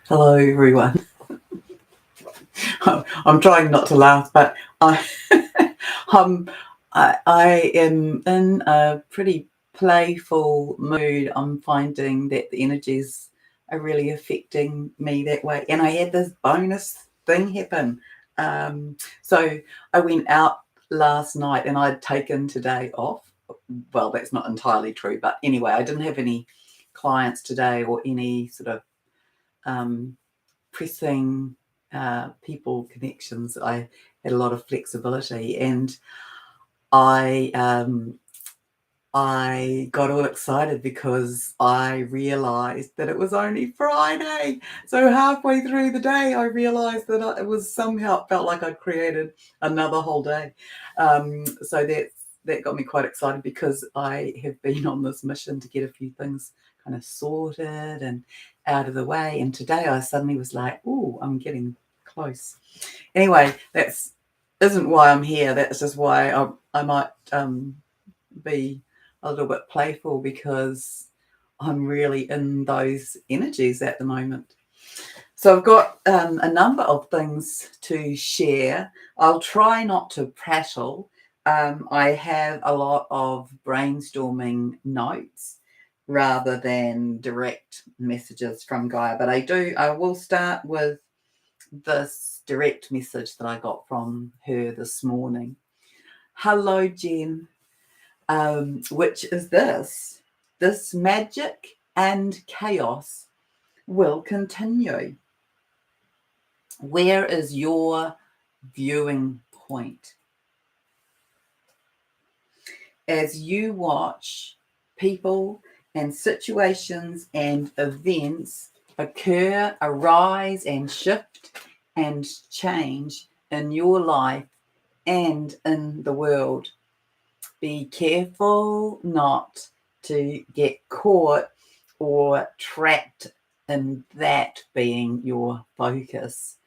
Hello, everyone. I'm trying not to laugh, but um, I am in a pretty playful mood. I'm finding that the energies are really affecting me that way. And I had this bonus thing happen. So I went out last night and I'd taken today off. Well, that's not entirely true, but anyway, I didn't have any clients today or any sort of um, pressing people connections. I had a lot of flexibility, and I um, I got all excited because I realised that it was only Friday. So halfway through the day, I realised that it was somehow felt like I'd created another whole day. So that got me quite excited because I have been on this mission to get a few things kind of sorted and out of the way. And today I suddenly was like, "Oh, I'm getting close." Anyway, that's isn't why I'm here. That's just why I might be a little bit playful because I'm really in those energies at the moment. So I've got a number of things to share. I'll try not to prattle. I have a lot of brainstorming notes rather than direct messages from Gaia, but I will start with this direct message that I got from her this morning. Hello, Jen. Which is this magic and chaos will continue. Where is your viewing point? As you watch people and situations and events occur, arise, and shift and change in your life and in the world, be careful not to get caught or trapped in that being your focus.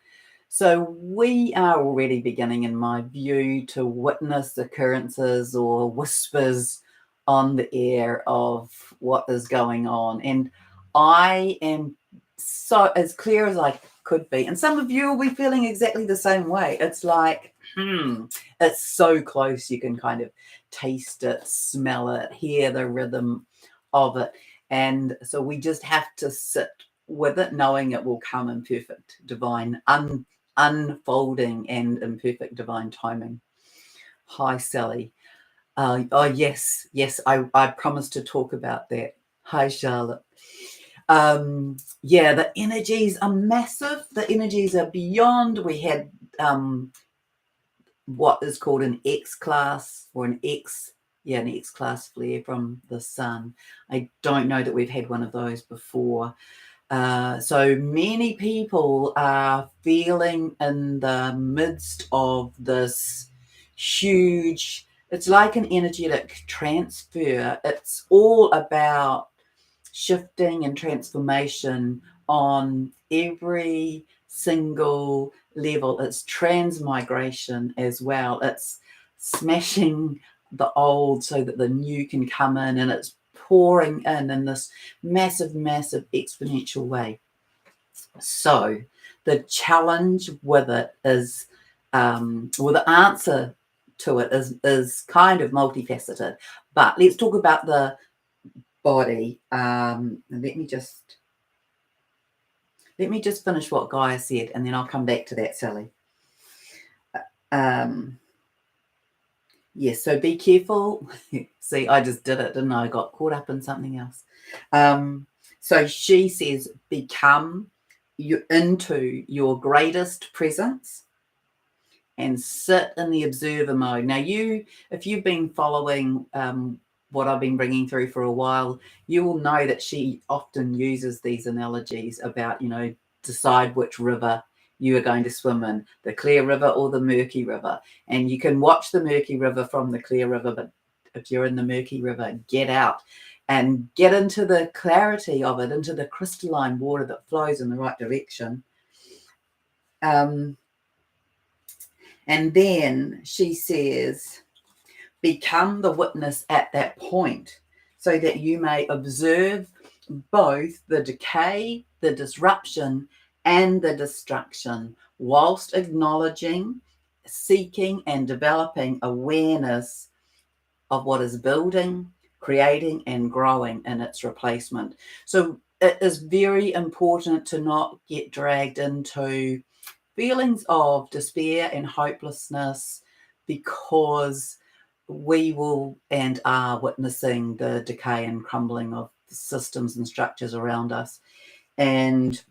So, we are already beginning, in my view, to witness occurrences or whispers on the air of what is going on. And I am so as clear as I could be. And some of you will be feeling exactly the same way. It's like, it's so close. You can kind of taste it, smell it, hear the rhythm of it. And so we just have to sit with it, knowing it will come in perfect divine unfolding and in perfect divine timing. Hi, Sally. Oh, yes, I promised to talk about that. Hi, Charlotte. Yeah, the energies are massive. The energies are beyond. We had what is called an X class or an X class flare from the sun. I don't know that we've had one of those before. So many people are feeling in the midst of this huge, it's like an energetic transfer. It's all about shifting and transformation on every single level. It's transmigration as well. It's smashing the old so that the new can come in, and it's pouring in this massive, massive exponential way. So the challenge with it is, well, the answer to it is kind of multifaceted. But let's talk about the body. Let me just finish what Gaia said, and then I'll come back to that, Sally. Yes, so be careful. See, I just did it, didn't I? I got caught up in something else. So she says, become you into your greatest presence and sit in the observer mode. Now, if you've been following what I've been bringing through for a while, you will know that she often uses these analogies about, decide which river you are going to swim in, the clear river or the murky river. And you can watch the murky river from the clear river, but if you're in the murky river, get out and get into the clarity of it, into the crystalline water that flows in the right direction. And then she says, become the witness at that point so that you may observe both the decay, the disruption, and the destruction, whilst acknowledging, seeking, and developing awareness of what is building, creating, and growing in its replacement. So it is very important to not get dragged into feelings of despair and hopelessness, because we will and are witnessing the decay and crumbling of the systems and structures around us. And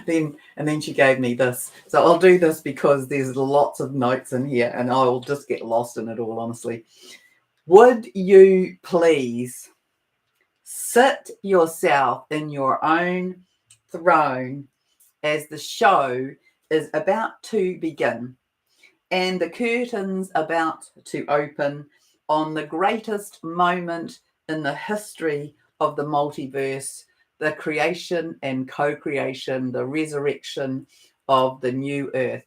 then she gave me this. So I'll do this because there's lots of notes in here and I will just get lost in it all, honestly. Would you please sit yourself in your own throne as the show is about to begin and the curtains about to open on the greatest moment in the history of the multiverse, the creation and co-creation, the resurrection of the new earth.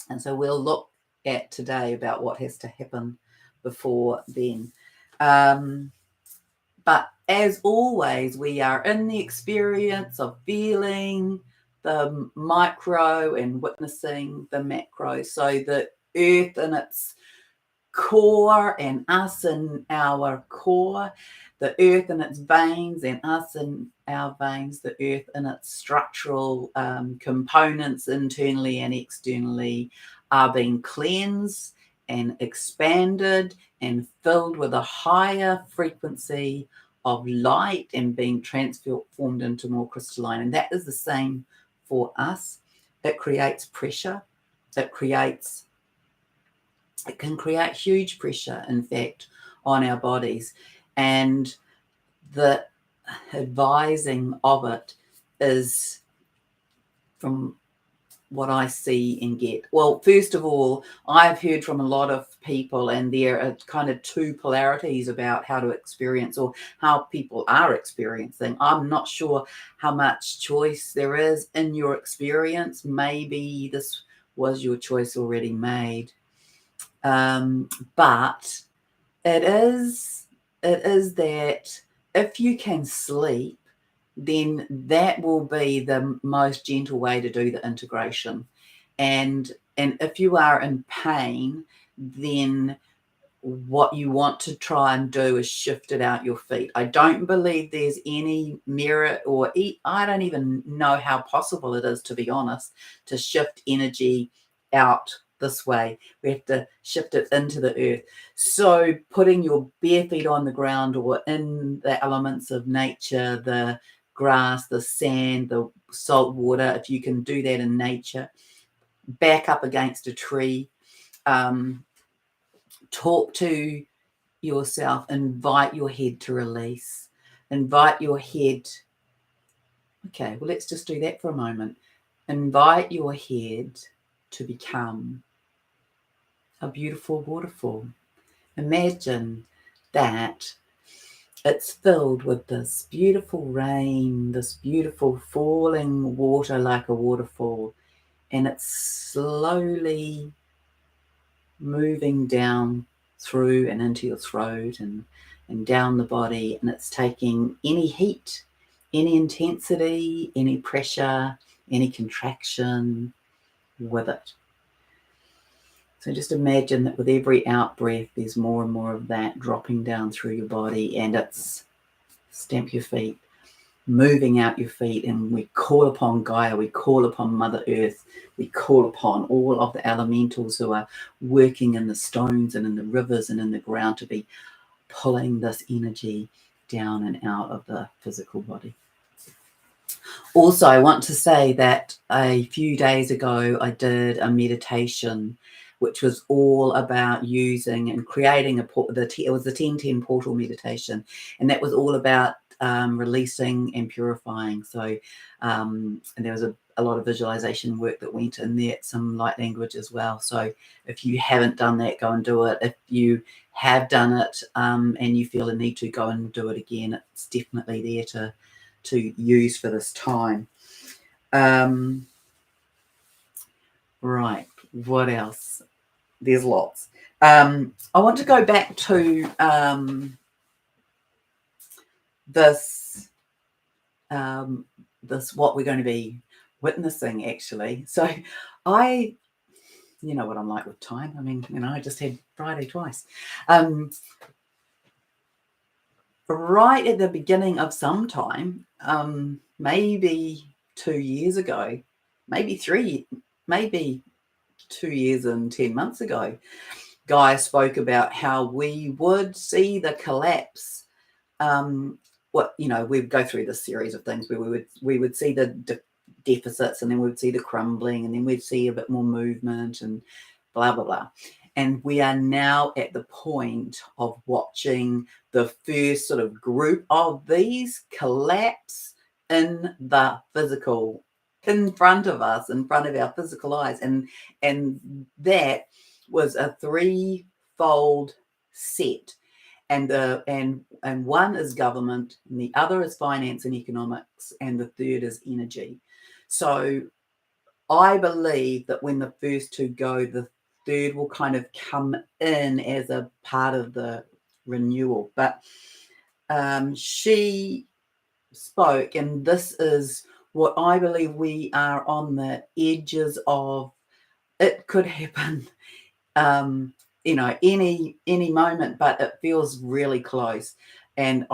And so we'll look at today about what has to happen before then. But as always, we are in the experience of feeling the micro and witnessing the macro. So the earth in its core and us in our core, the earth in its veins and us in our veins, the earth in its structural components internally and externally are being cleansed and expanded and filled with a higher frequency of light and being transformed into more crystalline. And that is the same for us. It creates pressure. It can create huge pressure, in fact, on our bodies. And the advising of it is, from what I see and get. Well, first of all, I've heard from a lot of people, and there are kind of two polarities about how to experience or how people are experiencing. I'm not sure how much choice there is in your experience. Maybe this was your choice already made. But it is that if you can sleep, then that will be the most gentle way to do the integration. And if you are in pain, then what you want to try and do is shift it out your feet. I don't believe there's any merit, or I don't even know how possible it is, to be honest, to shift energy out this way. We have to shift it into the earth. So putting your bare feet on the ground or in the elements of nature, the grass, the sand, the salt water, if you can do that in nature, back up against a tree, talk to yourself, invite your head to release, invite your head. Okay, well, let's just do that for a moment. Invite your head to become a beautiful waterfall. Imagine that it's filled with this beautiful rain, this beautiful falling water like a waterfall, and it's slowly moving down through and into your throat and down the body, and it's taking any heat, any intensity, any pressure, any contraction with it. So just imagine that with every out breath, there's more and more of that dropping down through your body, and it's stamp your feet, moving out your feet, and we call upon Gaia, we call upon Mother Earth, we call upon all of the elementals who are working in the stones and in the rivers and in the ground to be pulling this energy down and out of the physical body. Also, I want to say that a few days ago, I did a meditation which was all about using and creating it was the 10-10 portal meditation, and that was all about releasing and purifying. So and there was a lot of visualization work that went in there, some light language as well. So if you haven't done that, go and do it. If you have done it and you feel a need to, go and do it again. It's definitely there to use for this time. Right, what else? there's lots. I want to go back to this what we're going to be witnessing, actually. So you know what I'm like with time. I mean, I just had Friday twice. Right at the beginning of some time, maybe 2 years ago, maybe 2 years and 10 months ago, GAIA spoke about how we would see the collapse. We'd go through this series of things where we would see the deficits, and then we'd see the crumbling, and then we'd see a bit more movement and blah, blah, blah. And we are now at the point of watching the first sort of group of these collapse in the physical, in front of us, in front of our physical eyes. And that was a threefold set. And one is government, and the other is finance and economics, and the third is energy. So I believe that when the first two go, the third will kind of come in as a part of the renewal. But she spoke, and this is what I believe we are on the edges of. It could happen any moment, but it feels really close. And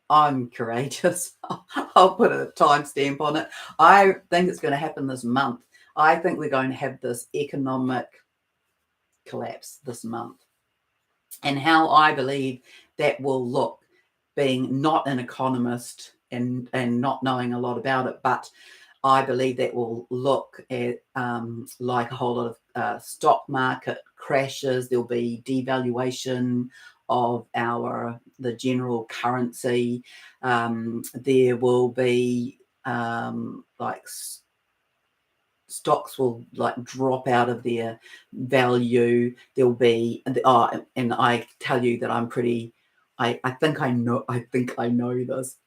I'm courageous. I'll put a timestamp on it. I think it's going to happen this month. I think we're going to have this economic collapse this month. And how I believe that will look, being not an economist and not knowing a lot about it, but I believe that will look at like a whole lot of stock market crashes. There'll be devaluation of the general currency. There will be stocks will drop out of their value. There'll be and I tell you that I'm pretty. I think I know this.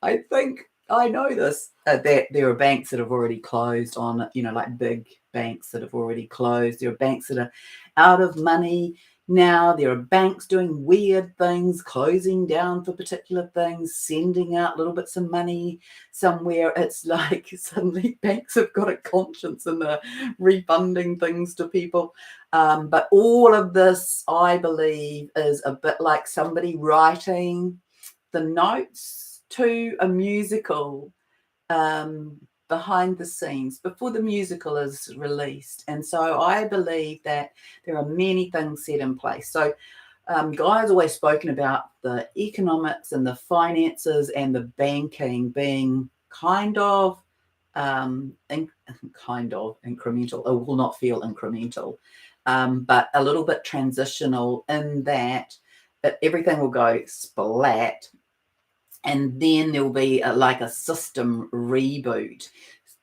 That there are banks that have already closed on, like big banks that have already closed. There are banks that are out of money now. There are banks doing weird things, closing down for particular things, sending out little bits of money somewhere. It's like suddenly banks have got a conscience and they're refunding things to people. But all of this, I believe, is a bit like somebody writing the notes to a musical behind the scenes before the musical is released. And so I believe that there are many things set in place. So GAIA's always spoken about the economics and the finances and the banking being kind of incremental. It will not feel incremental, but a little bit transitional in that everything will go splat. And then there'll be a system reboot.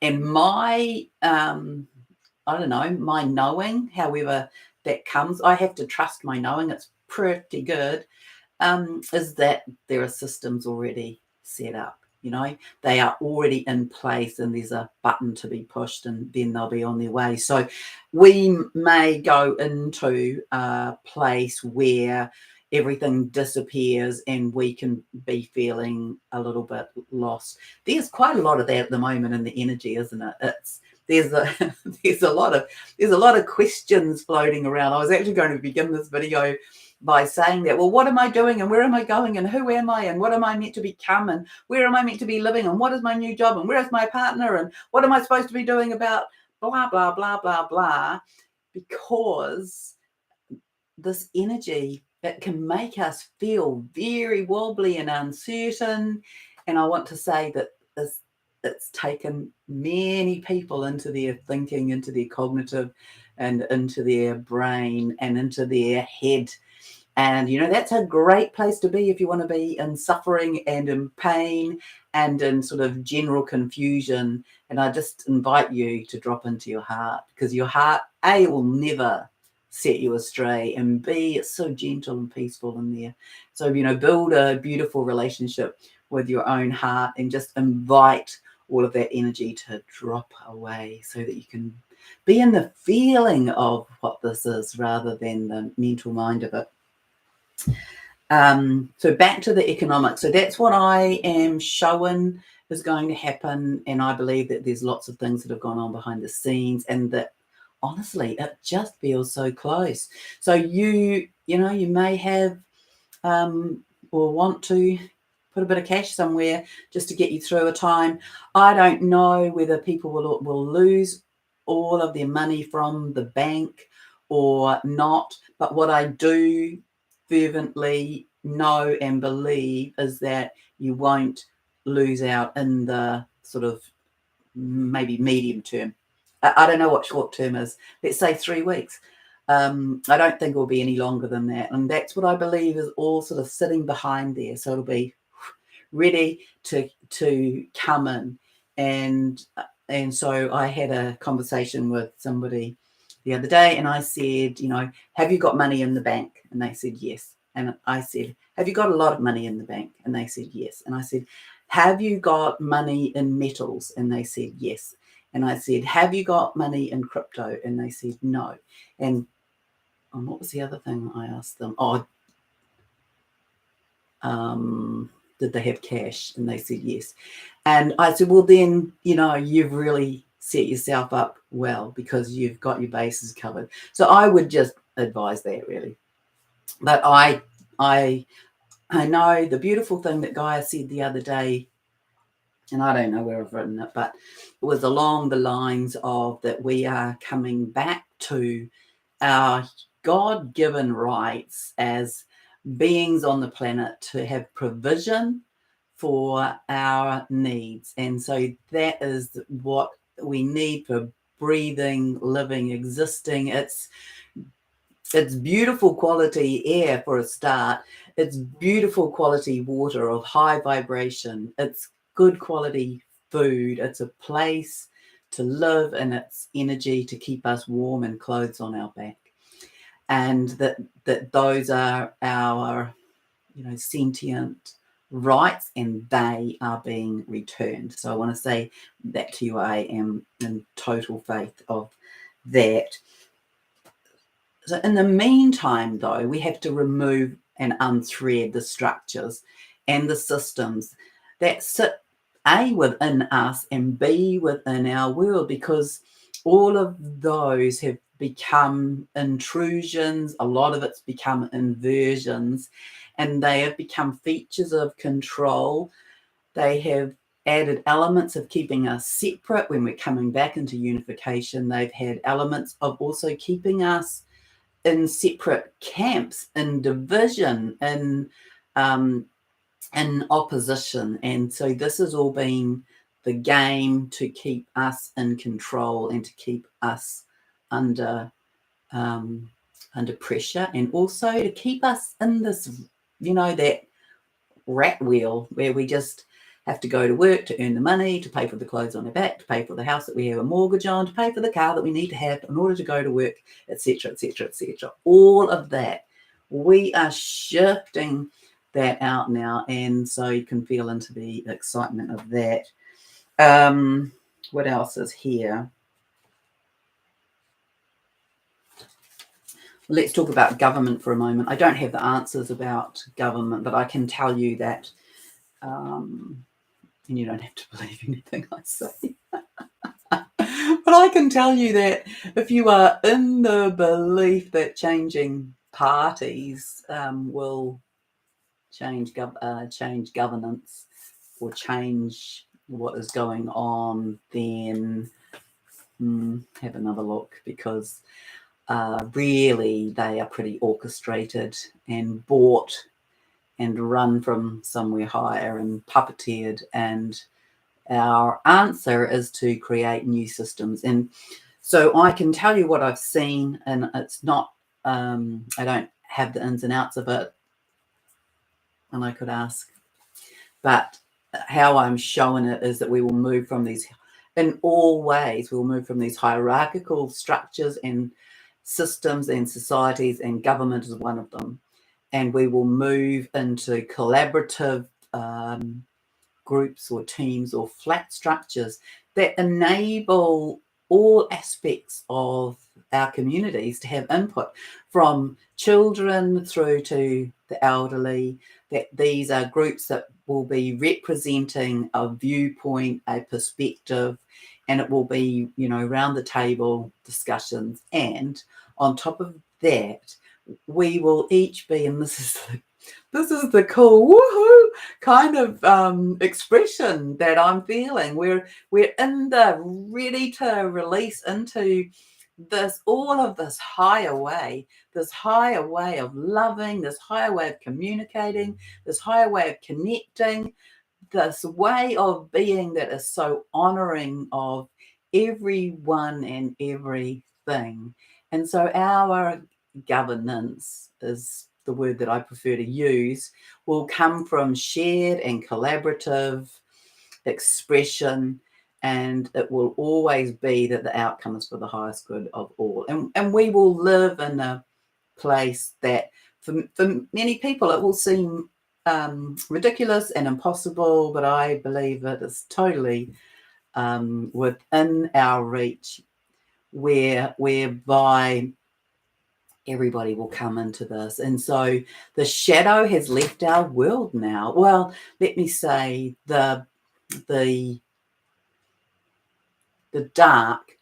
And my my knowing, however that comes, I have to trust my knowing, it's pretty good, is that there are systems already set up. They are already in place, and there's a button to be pushed, and then they'll be on their way. So we may go into a place where everything disappears and we can be feeling a little bit lost. There's quite a lot of that at the moment in the energy, isn't it? There's a lot of questions floating around. I was actually going to begin this video by saying that, well, what am I doing, and where am I going, and who am I, and what am I meant to become, and where am I meant to be living, and what is my new job, and where is my partner, and what am I supposed to be doing about blah, blah, blah, blah, blah, because this energy, it can make us feel very wobbly and uncertain. And I want to say that it's taken many people into their thinking, into their cognitive, and into their brain and into their head. And, that's a great place to be if you want to be in suffering and in pain and in sort of general confusion. And I just invite you to drop into your heart, because your heart, A, will never set you astray, and B, it's so gentle and peaceful in there. So, build a beautiful relationship with your own heart and just invite all of that energy to drop away so that you can be in the feeling of what this is rather than the mental mind of it. So back to the economics. So that's what I am showing is going to happen. And I believe that there's lots of things that have gone on behind the scenes, and that honestly, it just feels so close. So you may have or want to put a bit of cash somewhere just to get you through a time. I don't know whether people will lose all of their money from the bank or not, but what I do fervently know and believe is that you won't lose out in the sort of maybe medium term. I don't know what short term is. Let's say 3 weeks. I don't think it will be any longer than that. And that's what I believe is all sort of sitting behind there. So it'll be ready to come in. And so I had a conversation with somebody the other day, and I said, have you got money in the bank? And they said yes. And I said, have you got a lot of money in the bank? And they said yes. And I said, have you got money in metals? And they said yes. And I said, have you got money in crypto? And they said no. And what was the other thing I asked them? Did they have cash? And they said yes. And I said, well, then, you've really set yourself up well because you've got your bases covered. So I would just advise that, really. But I know the beautiful thing that Gaia said the other day, and I don't know where I've written it, but it was along the lines of that we are coming back to our God-given rights as beings on the planet to have provision for our needs. And so that is what we need for breathing, living, existing. It's beautiful quality air for a start. It's beautiful quality water of high vibration. It's good quality food. It's a place to live, and it's energy to keep us warm and clothes on our back. And that those are our, sentient rights, and they are being returned. So I want to say that to you. I am in total faith of that. So in the meantime, though, we have to remove and unthread the structures and the systems that sit A, within us, and B, within our world, because all of those have become intrusions. A lot of it's become inversions, and they have become features of control. They have added elements of keeping us separate when we're coming back into unification. They've had elements of also keeping us in separate camps, in division, in opposition. And so this has all been the game to keep us in control and to keep us under pressure, and also to keep us in this, that rat wheel where we just have to go to work to earn the money, to pay for the clothes on our back, to pay for the house that we have a mortgage on, to pay for the car that we need to have in order to go to work, etc., etc., etc. All of that, we are shifting that out now, and so you can feel into the excitement of that. What else is here? Let's talk about government for a moment. I don't have the answers about government, but I can tell you that, and you don't have to believe anything I say, but I can tell you that if you are in the belief that changing parties will change governance or change what is going on, then have another look, because really they are pretty orchestrated and bought and run from somewhere higher and puppeteered. And our answer is to create new systems. And so I can tell you what I've seen, and it's not, I don't have the ins and outs of it, and I could ask, but how I'm showing it is that we will move from these, in all ways, we'll move from these hierarchical structures and systems and societies, and government is one of them. And we will move into collaborative groups or teams or flat structures that enable all aspects of our communities to have input, from children through to the elderly, that these are groups that will be representing a viewpoint, a perspective, and it will be, round the table discussions. And on top of that, we will each be, and this is the cool woohoo kind of expression that I'm feeling. We're in the ready to release into all of this higher way of loving, this higher way of communicating, this higher way of connecting, this way of being that is so honoring of everyone and everything. And so our governance is the word that I prefer to use, will come from shared and collaborative expression, and it will always be that the outcome is for the highest good of all. And we will live in a place that for many people it will seem ridiculous and impossible, but I believe it is totally within our reach, whereby everybody will come into this. And so the shadow has left our world now. Well, let me say the dark,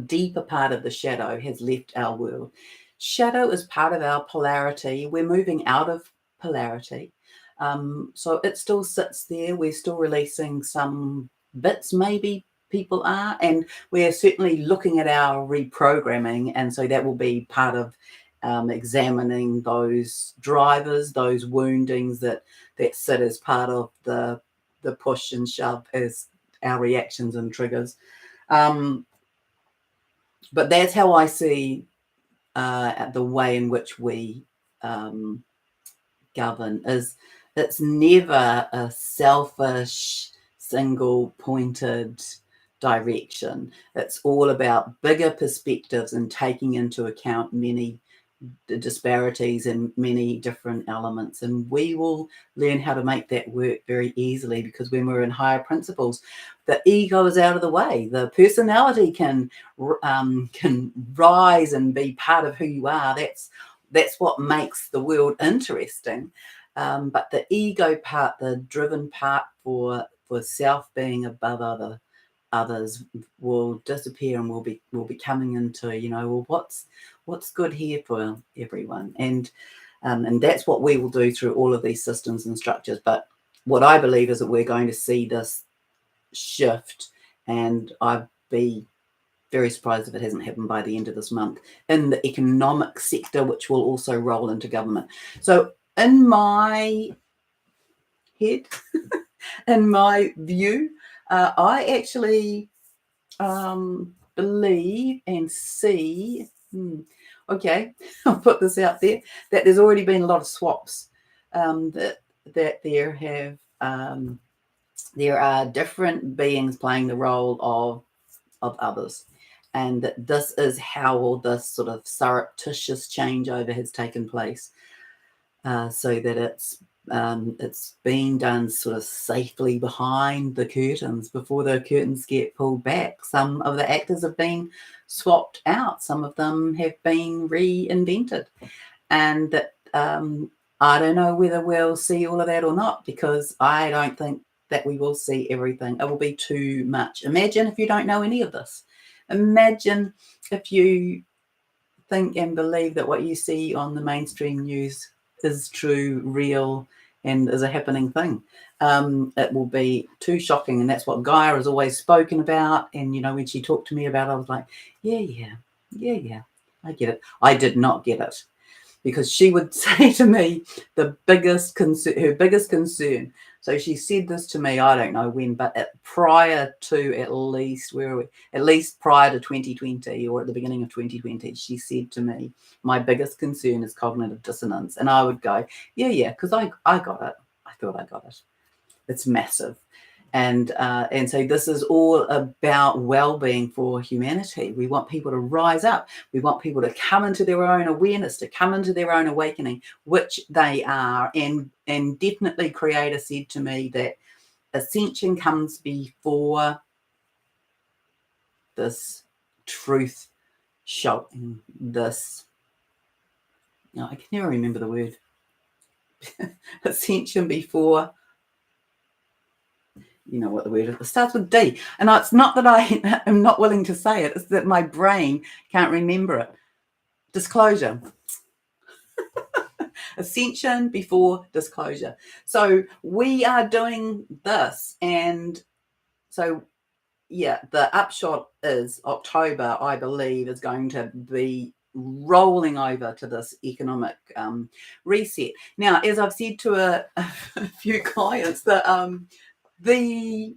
deeper part of the shadow has left our world. Shadow is part of our polarity. We're moving out of polarity. So it still sits there. We're still releasing some bits, maybe people are, and we're certainly looking at our reprogramming. And so that will be part of examining those drivers, those woundings that sit as part of the push and shove as our reactions and triggers. But that's how I see the way in which we govern. Is it's never a selfish, single-pointed direction. It's all about bigger perspectives and taking into account many disparities in many different elements, and we will learn how to make that work very easily, because when we're in higher principles, the ego is out of the way. The personality can rise and be part of who you are. That's what makes the world interesting. But the ego part, the driven part for self being above others, will disappear, and we'll be coming into, well, what's good here for everyone, and that's what we will do through all of these systems and structures. But what I believe is that we're going to see this shift, and I'd be very surprised if it hasn't happened by the end of this month, in the economic sector, which will also roll into government. So in my head, in my view, I actually believe and see, okay, I'll put this out there, that there's already been a lot of swaps, that there are different beings playing the role of others, and that this is how all this sort of surreptitious changeover has taken place, so that it's being done sort of safely behind the curtains, before the curtains get pulled back. Some of the actors have been swapped out. Some of them have been reinvented. And that I don't know whether we'll see all of that or not, because I don't think that we will see everything. It will be too much. Imagine if you don't know any of this. Imagine if you think and believe that what you see on the mainstream news is true, real, and is a happening thing. It will be too shocking, and that's what GAIA has always spoken about. And when she talked to me about it, I was like, yeah, I get it. I did not get it, because she would say to me her biggest concern. So she said this to me, I don't know when, but prior to at least prior to 2020, or at the beginning of 2020, she said to me, my biggest concern is cognitive dissonance. And I would go, yeah, because I got it. I thought I got it. It's massive. And so this is all about well-being for humanity. We want people to rise up. We want people to come into their own awareness, to come into their own awakening, which they are. And definitely Creator said to me that ascension comes before this truth showing, this, I can never remember the word, ascension before, you know what the word is, it starts with D. And it's not that I am not willing to say it, it's that my brain can't remember it. Disclosure. Ascension before disclosure. So we are doing this, and so yeah, the upshot is October, I believe, is going to be rolling over to this economic reset. Now, as I've said to a few clients, that the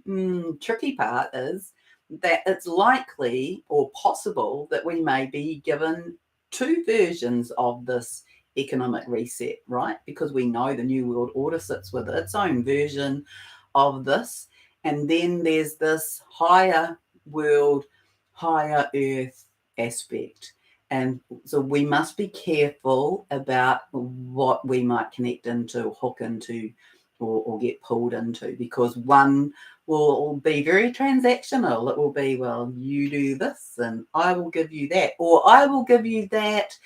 tricky part is that it's likely or possible that we may be given two versions of this economic reset, right? Because we know the New World Order sits with its own version of this. And then there's this higher world, higher earth aspect. And so we must be careful about what we might connect into, hook into, or get pulled into, because one will be very transactional. It will be, well, you do this and I will give you that, or I will give you that,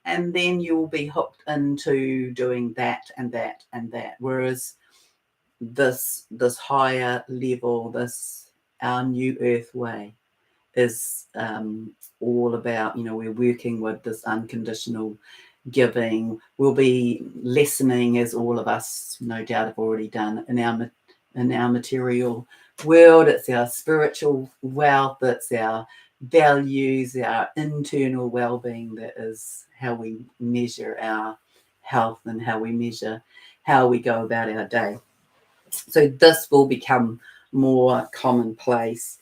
and then you'll be hooked into doing that and that and that. Whereas this higher level, this our new earth way, is all about, we're working with this unconditional giving. We'll be listening, as all of us no doubt have already done, in our material world. It's our spiritual wealth, it's our values, our internal well-being, that is how we measure our health and how we measure how we go about our day. So this will become more commonplace.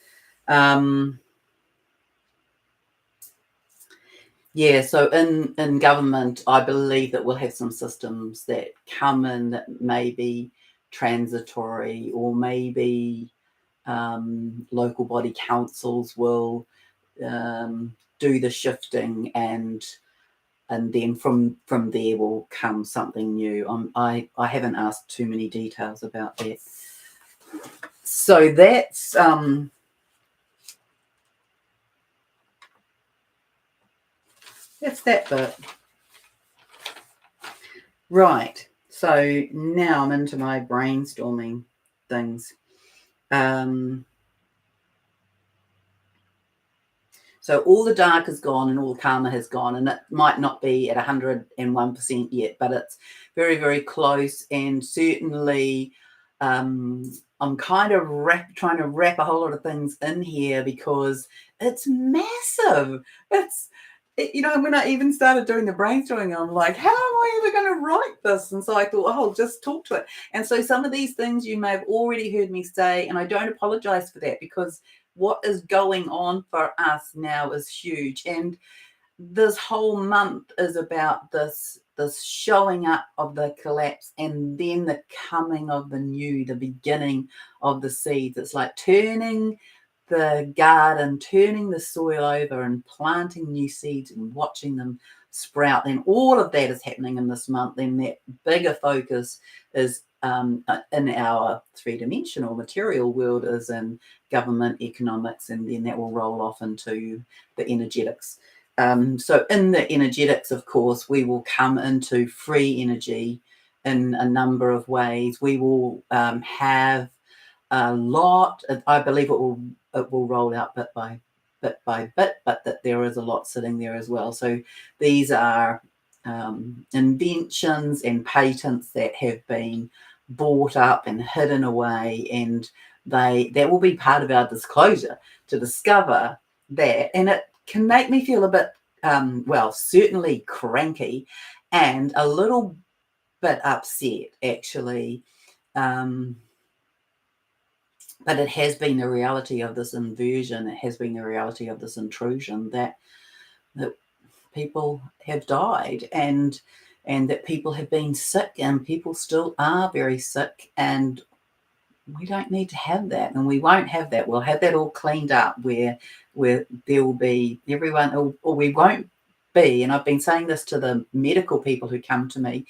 Yeah, so in government, I believe that we'll have some systems that come in that may be transitory, or maybe local body councils will do the shifting, and then from there will come something new. I haven't asked too many details about that. So that's that bit. Right. So now I'm into my brainstorming things. So all the dark is gone and all the karma has gone, and it might not be at 101% yet, but it's very, very close. And certainly I'm kind of trying to wrap a whole lot of things in here, because it's massive. When I even started doing the brainstorming, I'm like, how am I ever going to write this? And so I thought, I'll just talk to it. And so some of these things you may have already heard me say, and I don't apologize for that, because what is going on for us now is huge. And this whole month is about this showing up of the collapse, and then the coming of the new, the beginning of the seeds. It's like turning the garden, turning the soil over and planting new seeds and watching them sprout. And all of that is happening in this month. And that bigger focus is in our three-dimensional material world, is in government, economics, and then that will roll off into the energetics. So in the energetics, of course, we will come into free energy in a number of ways. We will have a lot. I believe it will roll out bit by bit, but that there is a lot sitting there as well. So these are inventions and patents that have been bought up and hidden away, and that will be part of our disclosure to discover that. And it can make me feel a bit certainly cranky and a little bit upset, actually. But it has been the reality of this inversion. It has been the reality of this intrusion, that people have died, and that people have been sick, and people still are very sick, and we don't need to have that, and we won't have that. We'll have that all cleaned up, where there will be everyone, or we won't be, and I've been saying this to the medical people who come to me,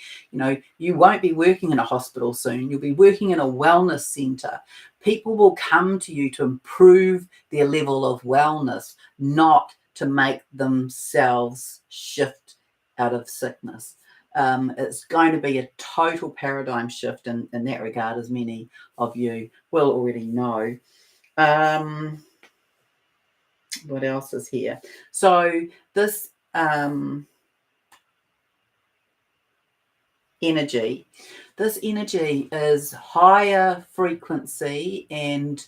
you won't be working in a hospital soon. You'll be working in a wellness centre. People will come to you to improve their level of wellness, not to make themselves shift out of sickness. It's going to be a total paradigm shift in that regard, as many of you will already know. What else is here? So this energy is higher frequency, and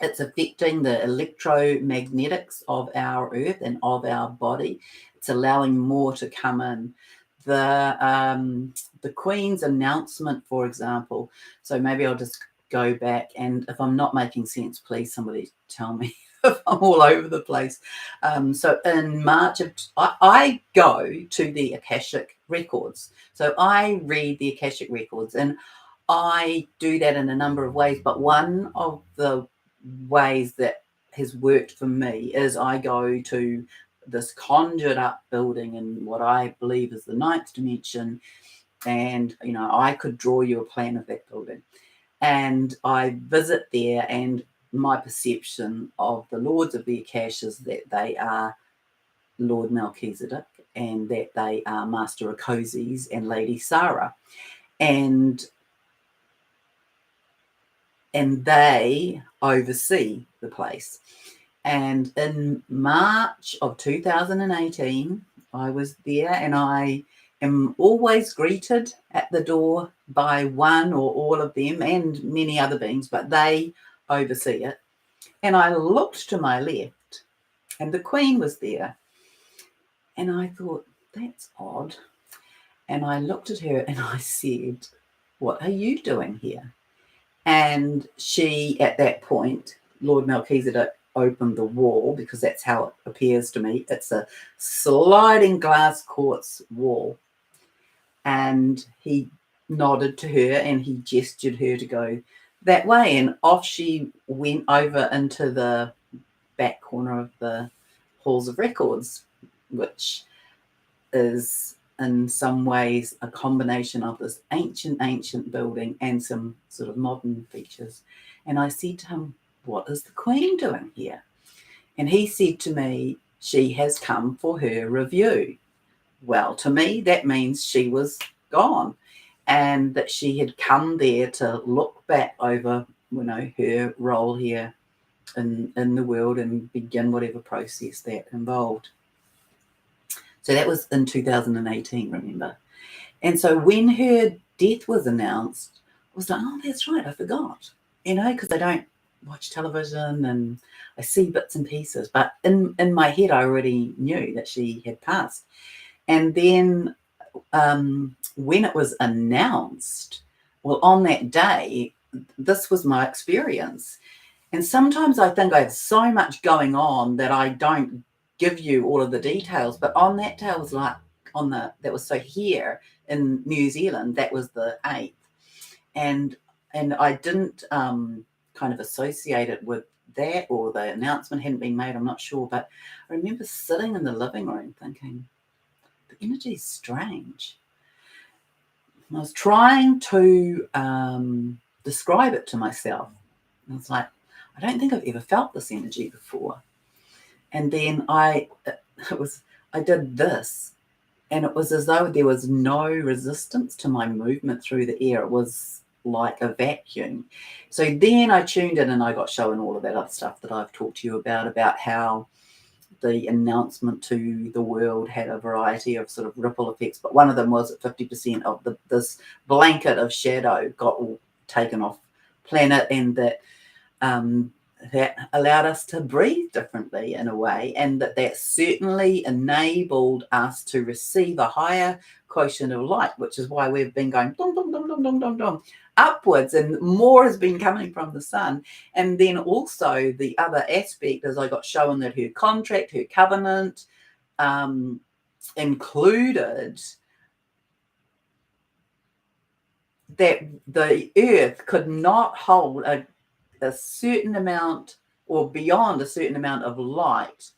it's affecting the electromagnetics of our earth and of our body. It's allowing more to come in. The Queen's announcement, for example. So maybe I'll just go back, and if I'm not making sense, please somebody tell me if I'm all over the place. So in March I go to the Akashic records. So I read the Akashic records, and I do that in a number of ways, but one of the ways that has worked for me is I go to this conjured up building in what I believe is the ninth dimension, and I could draw you a plan of that building, and I visit there, and my perception of the Lords of the Akash is that they are Lord Melchizedek, and that they are Master Okoses and Lady Sarah, and they oversee the place. And in March of 2018, I was there, and I am always greeted at the door by one or all of them and many other beings, but they oversee it. And I looked to my left, and the Queen was there. And I thought, that's odd. And I looked at her and I said, what are you doing here? And she, at that point, Lord Melchizedek, opened the wall, because that's how it appears to me. It's a sliding glass quartz wall. And he nodded to her and he gestured her to go that way. And off she went over into the back corner of the Halls of Records, which is in some ways a combination of this ancient building and some sort of modern features. And I said to him, what is the Queen doing here? And he said to me, she has come for her review. Well, to me, that means she was gone, and that she had come there to look back over, her role here in the world and begin whatever process that involved. So that was in 2018, remember? And so when her death was announced, I was like, oh, that's right, I forgot, because I don't watch television and I see bits and pieces. But in my head, I already knew that she had passed. And then when it was announced, well, on that day, this was my experience. And sometimes I think I have so much going on that I don't give you all of the details. But on that day, I was like, here in New Zealand, that was the 8th. And I didn't kind of associate it with that, or the announcement hadn't been made, I'm not sure. But I remember sitting in the living room thinking, the energy is strange. I was trying to describe it to myself. I was like, I don't think I've ever felt this energy before. And then I did this, and it was as though there was no resistance to my movement through the air. It was like a vacuum. So then I tuned in and I got shown all of that other stuff that I've talked to you about how the announcement to the world had a variety of sort of ripple effects. But one of them was that 50% of this blanket of shadow got all taken off planet, and that that allowed us to breathe differently in a way, and that certainly enabled us to receive a higher quotient of light, which is why we've been going dum, dum, dum, dum, dum, dum, dum, upwards, and more has been coming from the sun. And then also the other aspect is I got shown that her contract, her covenant, included that the earth could not hold a certain amount or beyond a certain amount of light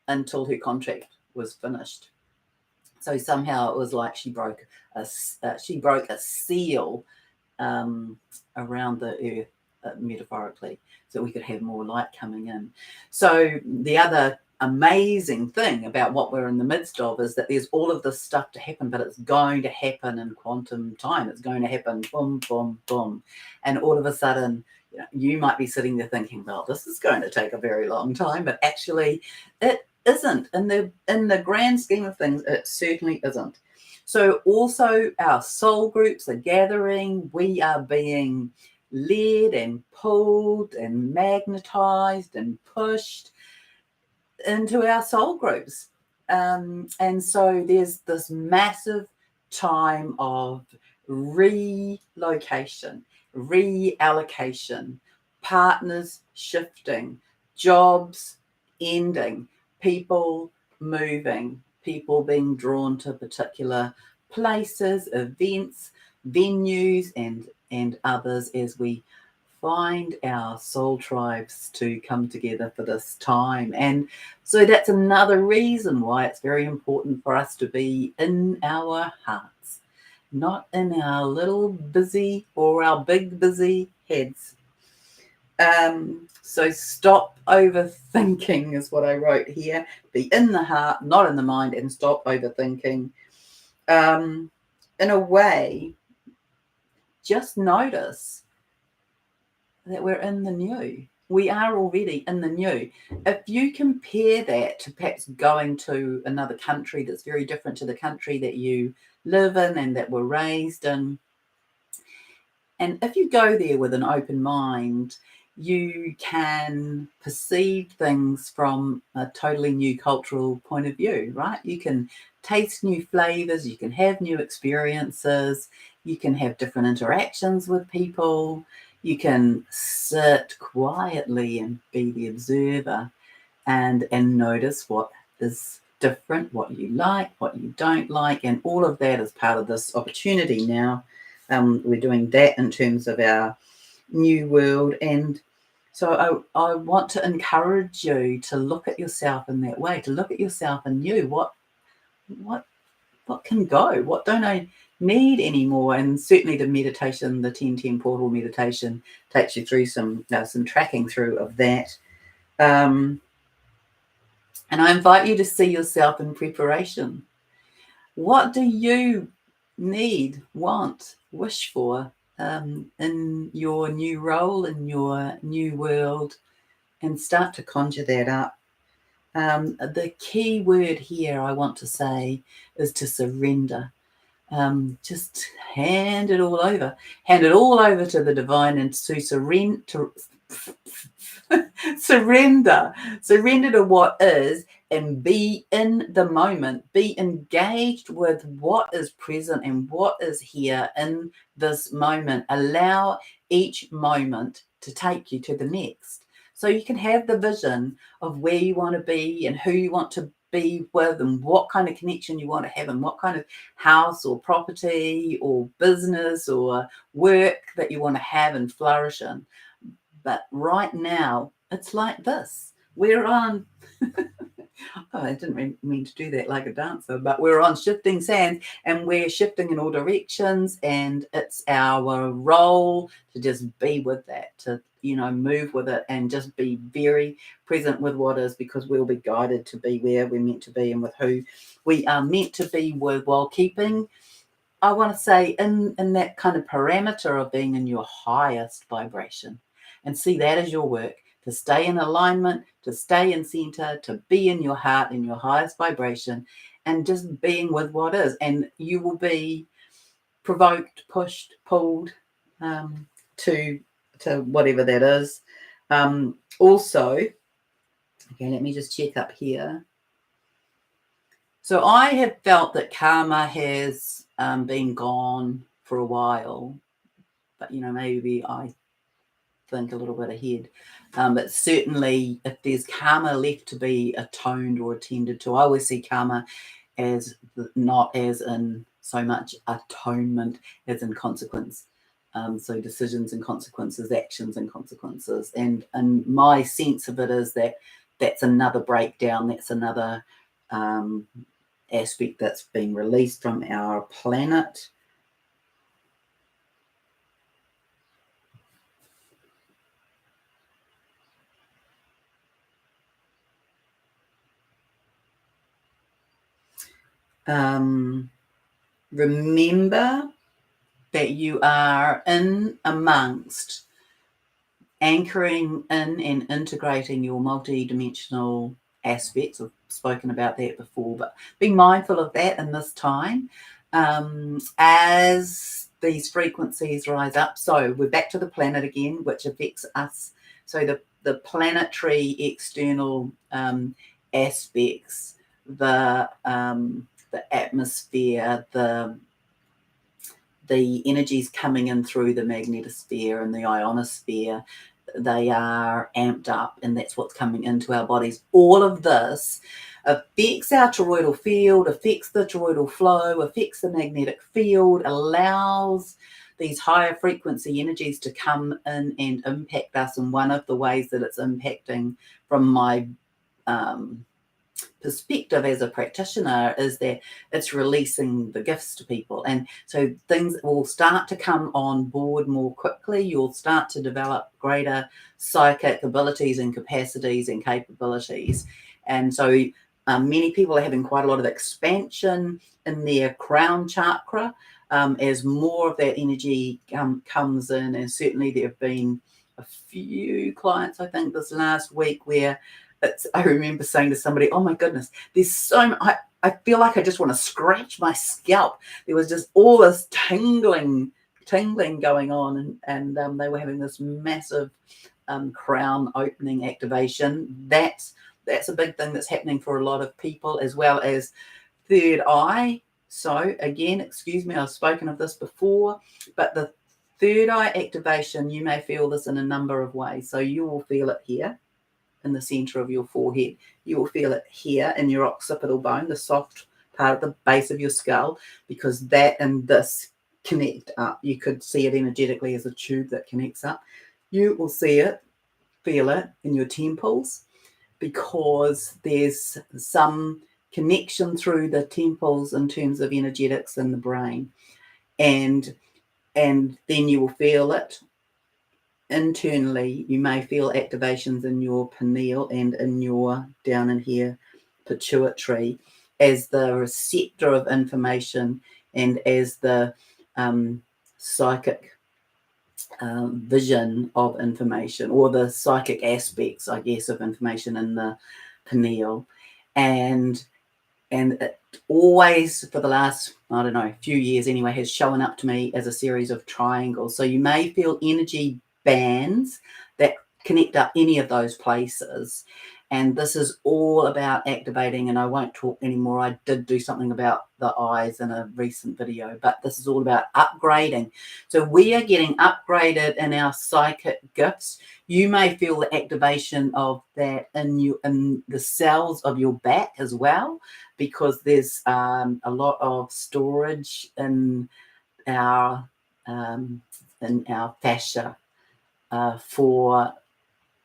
until her contract was finished. So somehow it was like she broke a seal around the earth, metaphorically, so we could have more light coming in. So the other amazing thing about what we're in the midst of is that there's all of this stuff to happen, but it's going to happen in quantum time. It's going to happen boom, boom, boom. And all of a sudden, you might be sitting there thinking, well, this is going to take a very long time, but actually it isn't. In the grand scheme of things, it certainly isn't. So also our soul groups are gathering. We are being led and pulled and magnetized and pushed into our soul groups. And so there's this massive time of relocation, reallocation, partners shifting, jobs ending, people moving, people being drawn to particular places, events, venues, and others, as we find our soul tribes to come together for this time. And so that's another reason why it's very important for us to be in our hearts, not in our little busy or our big busy heads. So stop overthinking is what I wrote here. Be in the heart, not in the mind, and stop overthinking. In a way, just notice that we're in the new. We are already in the new. If you compare that to perhaps going to another country that's very different to the country that you live in and that were raised in, and if you go there with an open mind, you can perceive things from a totally new cultural point of view, right? You can taste new flavors, you can have new experiences, you can have different interactions with people, you can sit quietly and be the observer and notice what is different, what you like, what you don't like, and all of that is part of this opportunity now. We're doing that in terms of our new world. And so I want to encourage you to look at yourself in that way, to look at yourself anew. What can go? What don't I need anymore? And certainly the meditation, the 1010 portal meditation, takes you through some tracking through of that. And I invite you to see yourself in preparation. What do you need, want, wish for in your new role, in your new world, and start to conjure that up? The key word here I want to say is to surrender. Just hand it all over to the divine, and to surrender to what is, and be in the moment, be engaged with what is present and what is here in this moment. Allow each moment to take you to the next, so you can have the vision of where you want to be and who you want to be with, and what kind of connection you want to have, and what kind of house or property or business or work that you want to have and flourish in. But right now, it's like this. We're on, I didn't mean to do that like a dancer, but we're on shifting sands, and we're shifting in all directions, and it's our role to just be with that, to move with it, and just be very present with what is, because we'll be guided to be where we're meant to be and with who we are meant to be with, while keeping, I want to say, in that kind of parameter of being in your highest vibration. And see that as your work, to stay in alignment, to stay in center, to be in your heart, in your highest vibration, and just being with what is. And you will be provoked, pushed, pulled to whatever that is. Also, okay, let me just check up here. So I have felt that karma has been gone for a while, but maybe I think a little bit ahead. But certainly, if there's karma left to be atoned or attended to, I always see karma as not as in so much atonement as in consequence. So decisions and consequences, actions and consequences. And my sense of it is that that's another breakdown, that's another aspect that's been released from our planet. Remember that you are in amongst anchoring in and integrating your multi-dimensional aspects. I've spoken about that before, but be mindful of that in this time as these frequencies rise up. So we're back to the planet again, which affects us. So the planetary external aspects, the atmosphere, the energies coming in through the magnetosphere and the ionosphere, they are amped up, and that's what's coming into our bodies. All of this affects our toroidal field, affects the toroidal flow, affects the magnetic field, allows these higher frequency energies to come in and impact us. And one of the ways that it's impacting from my perspective as a practitioner is that it's releasing the gifts to people, and so things will start to come on board more quickly. You'll start to develop greater psychic abilities and capacities and capabilities, and so many people are having quite a lot of expansion in their crown chakra as more of that energy comes in. And certainly there have been a few clients, I think, this last week where I remember saying to somebody, oh my goodness, there's so much, I feel like I just want to scratch my scalp. There was just all this tingling going on, and they were having this massive crown opening activation. That's a big thing that's happening for a lot of people, as well as third eye. So again, excuse me, I've spoken of this before, but the third eye activation, you may feel this in a number of ways. So you will feel it here in the center of your forehead. You will feel it here in your occipital bone, the soft part of the base of your skull, because that and this connect up. You could see it energetically as a tube that connects up. You will see it, feel it in your temples, because there's some connection through the temples in terms of energetics in the brain. And then you will feel it internally. You may feel activations in your pineal and in your down in here pituitary as the receptor of information and as the psychic vision of information, or the psychic aspects, I guess, of information in the pineal. And it always, for the last, I don't know, few years anyway, has shown up to me as a series of triangles. So you may feel energy bands that connect up any of those places. And this is all about activating, and I won't talk anymore. I did do something about the eyes in a recent video, but this is all about upgrading. So we are getting upgraded in our psychic gifts. You may feel the activation of that in the cells of your back as well, because there's a lot of storage in our fascia for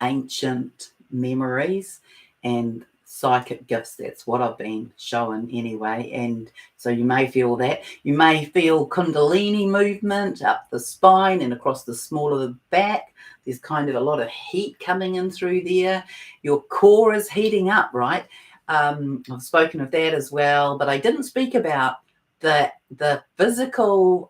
ancient memories and psychic gifts. That's what I've been shown anyway. And so you may feel that. You may feel kundalini movement up the spine and across the small of the back. There's kind of a lot of heat coming in through there. Your core is heating up, right? I've spoken of that as well, but I didn't speak about the physical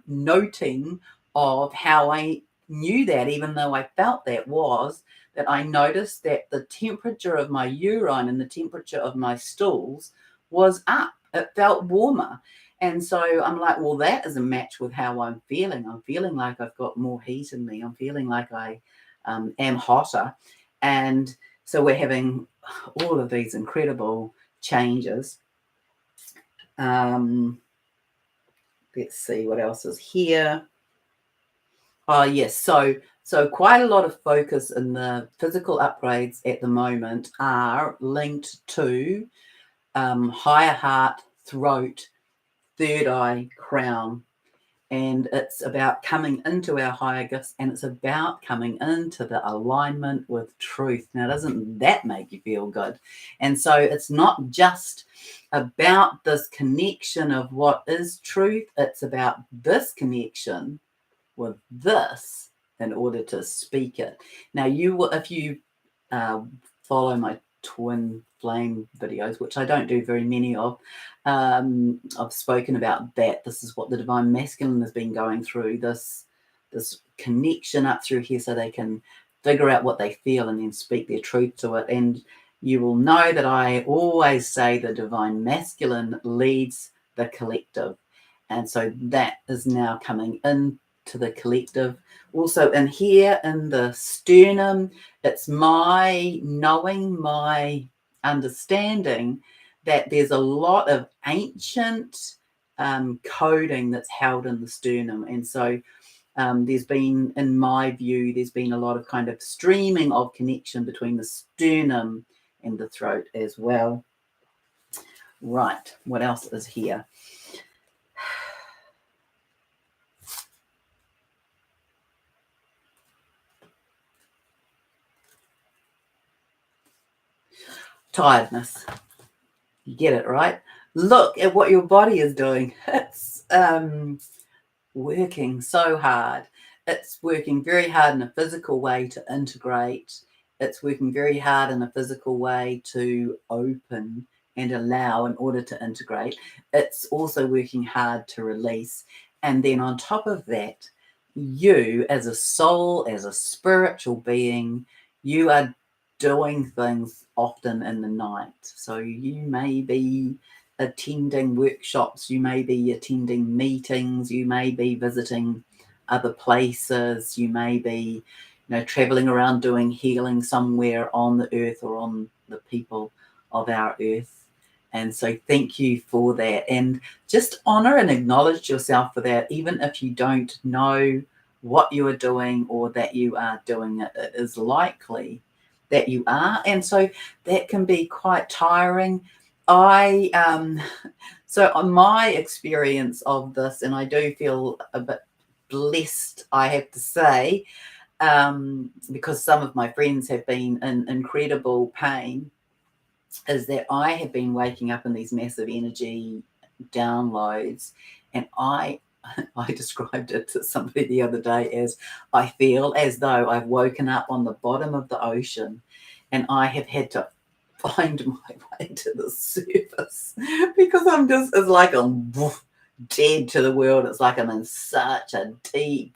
noting of how I knew that, even though I felt that, was that I noticed that the temperature of my urine and the temperature of my stools was up. It felt warmer. And so I'm like, well, that is a match with how I'm feeling. I'm feeling like I've got more heat in me. I'm feeling like I am hotter. And so we're having all of these incredible changes. Let's see what else is here. Oh, yes. So quite a lot of focus in the physical upgrades at the moment are linked to higher heart, throat, third eye, crown. And it's about coming into our higher gifts, and it's about coming into the alignment with truth. Now, doesn't that make you feel good? And so it's not just about this connection of what is truth, it's about this connection with this in order to speak it. Now, you will, if you follow my twin flame videos, which I don't do very many of, I've spoken about that. This is what the divine masculine has been going through, this connection up through here, so they can figure out what they feel and then speak their truth to it. And you will know that I always say the divine masculine leads the collective, and so that is now coming in to the collective. Also in here in the sternum, it's my knowing, my understanding that there's a lot of ancient coding that's held in the sternum. And so there's been, in my view, there's been a lot of kind of streaming of connection between the sternum and the throat as well. Right, what else is here? Tiredness. You get it, right? Look at what your body is doing. It's working so hard. It's working very hard in a physical way to integrate. It's working very hard in a physical way to open and allow in order to integrate. It's also working hard to release. And then on top of that, you as a soul, as a spiritual being, you are doing things often in the night. So you may be attending workshops, you may be attending meetings, you may be visiting other places, you may be, traveling around doing healing somewhere on the earth or on the people of our earth. And so thank you for that. And just honor and acknowledge yourself for that, even if you don't know what you are doing or that you are doing it. It is likely that you are. And so that can be quite tiring. So on my experience of this, and I do feel a bit blessed, I have to say, because some of my friends have been in incredible pain, is that I have been waking up in these massive energy downloads, and I described it to somebody the other day as, I feel as though I've woken up on the bottom of the ocean and I have had to find my way to the surface, because it's like I'm dead to the world. It's like I'm in such a deep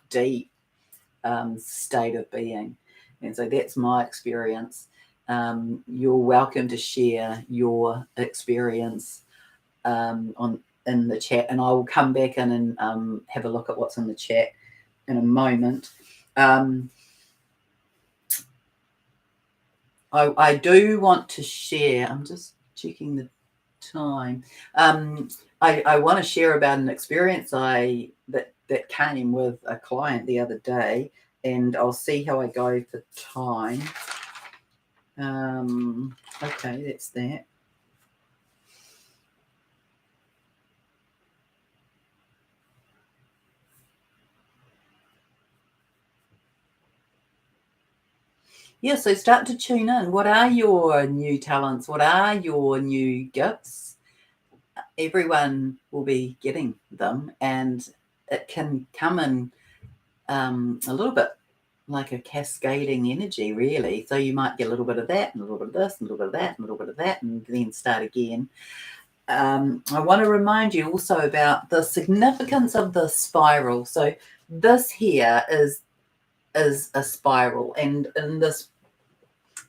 state of being. And so that's my experience. You're welcome to share your experience in the chat, and I will come back in and have a look at what's in the chat in a moment. I do want to share, I'm just checking the time. I want to share about an experience that came with a client the other day, and I'll see how I go for time. Okay, that's that. Yeah, so start to tune in. What are your new talents? What are your new gifts? Everyone will be getting them, and it can come in a little bit like a cascading energy, really. So you might get a little bit of that, and a little bit of this, and a little bit of that, and a little bit of that, and then start again. I want to remind you also about the significance of the spiral. So this here is a spiral, and in this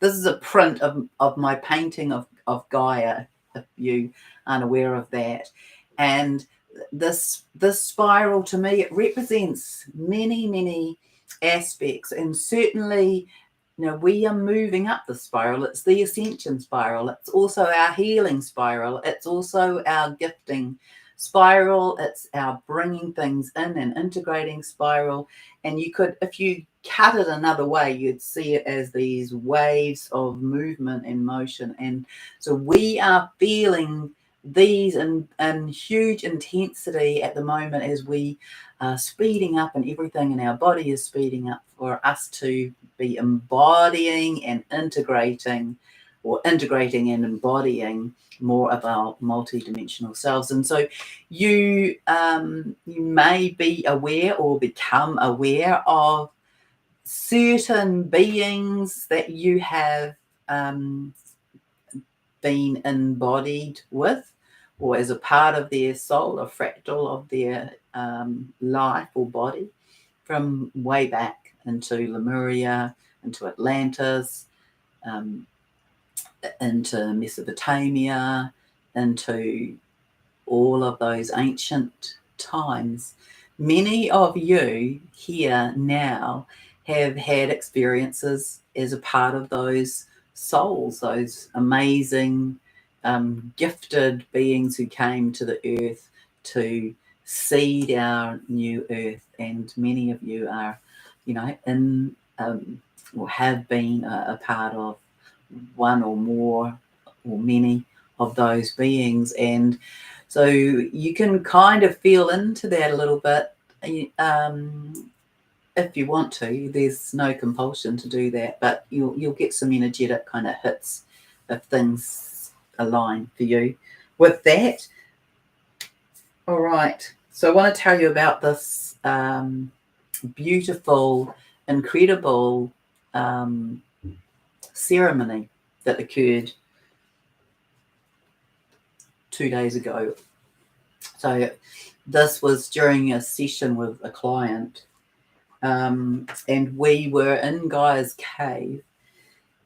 is a print of my painting of Gaia, if you aren't aware of that. And this spiral, to me, it represents many aspects, and certainly, we are moving up the spiral. It's the ascension spiral. It's also our healing spiral. It's also our gifting spiral. It's our bringing things in and integrating spiral. And you could, if you cut it another way, you'd see it as these waves of movement and motion. And so we are feeling these in huge intensity at the moment as we are speeding up and everything in our body is speeding up for us to be embodying and integrating and embodying more of our multidimensional selves. And so you may be aware or become aware of certain beings that you have been embodied with, or as a part of their soul, a fractal of their life or body, from way back into Lemuria, into Atlantis, into Mesopotamia, into all of those ancient times. Many of you here now have had experiences as a part of those souls, those amazing, gifted beings who came to the earth to seed our new earth. And many of you are, in or have been a part of one or more or many of those beings. And so you can kind of feel into that a little bit if you want to. There's no compulsion to do that, but you'll get some energetic kind of hits if things align for you with that. All right. So I want to tell you about this beautiful, incredible ceremony that occurred 2 days ago. So this was during a session with a client, and we were in Gaia's cave,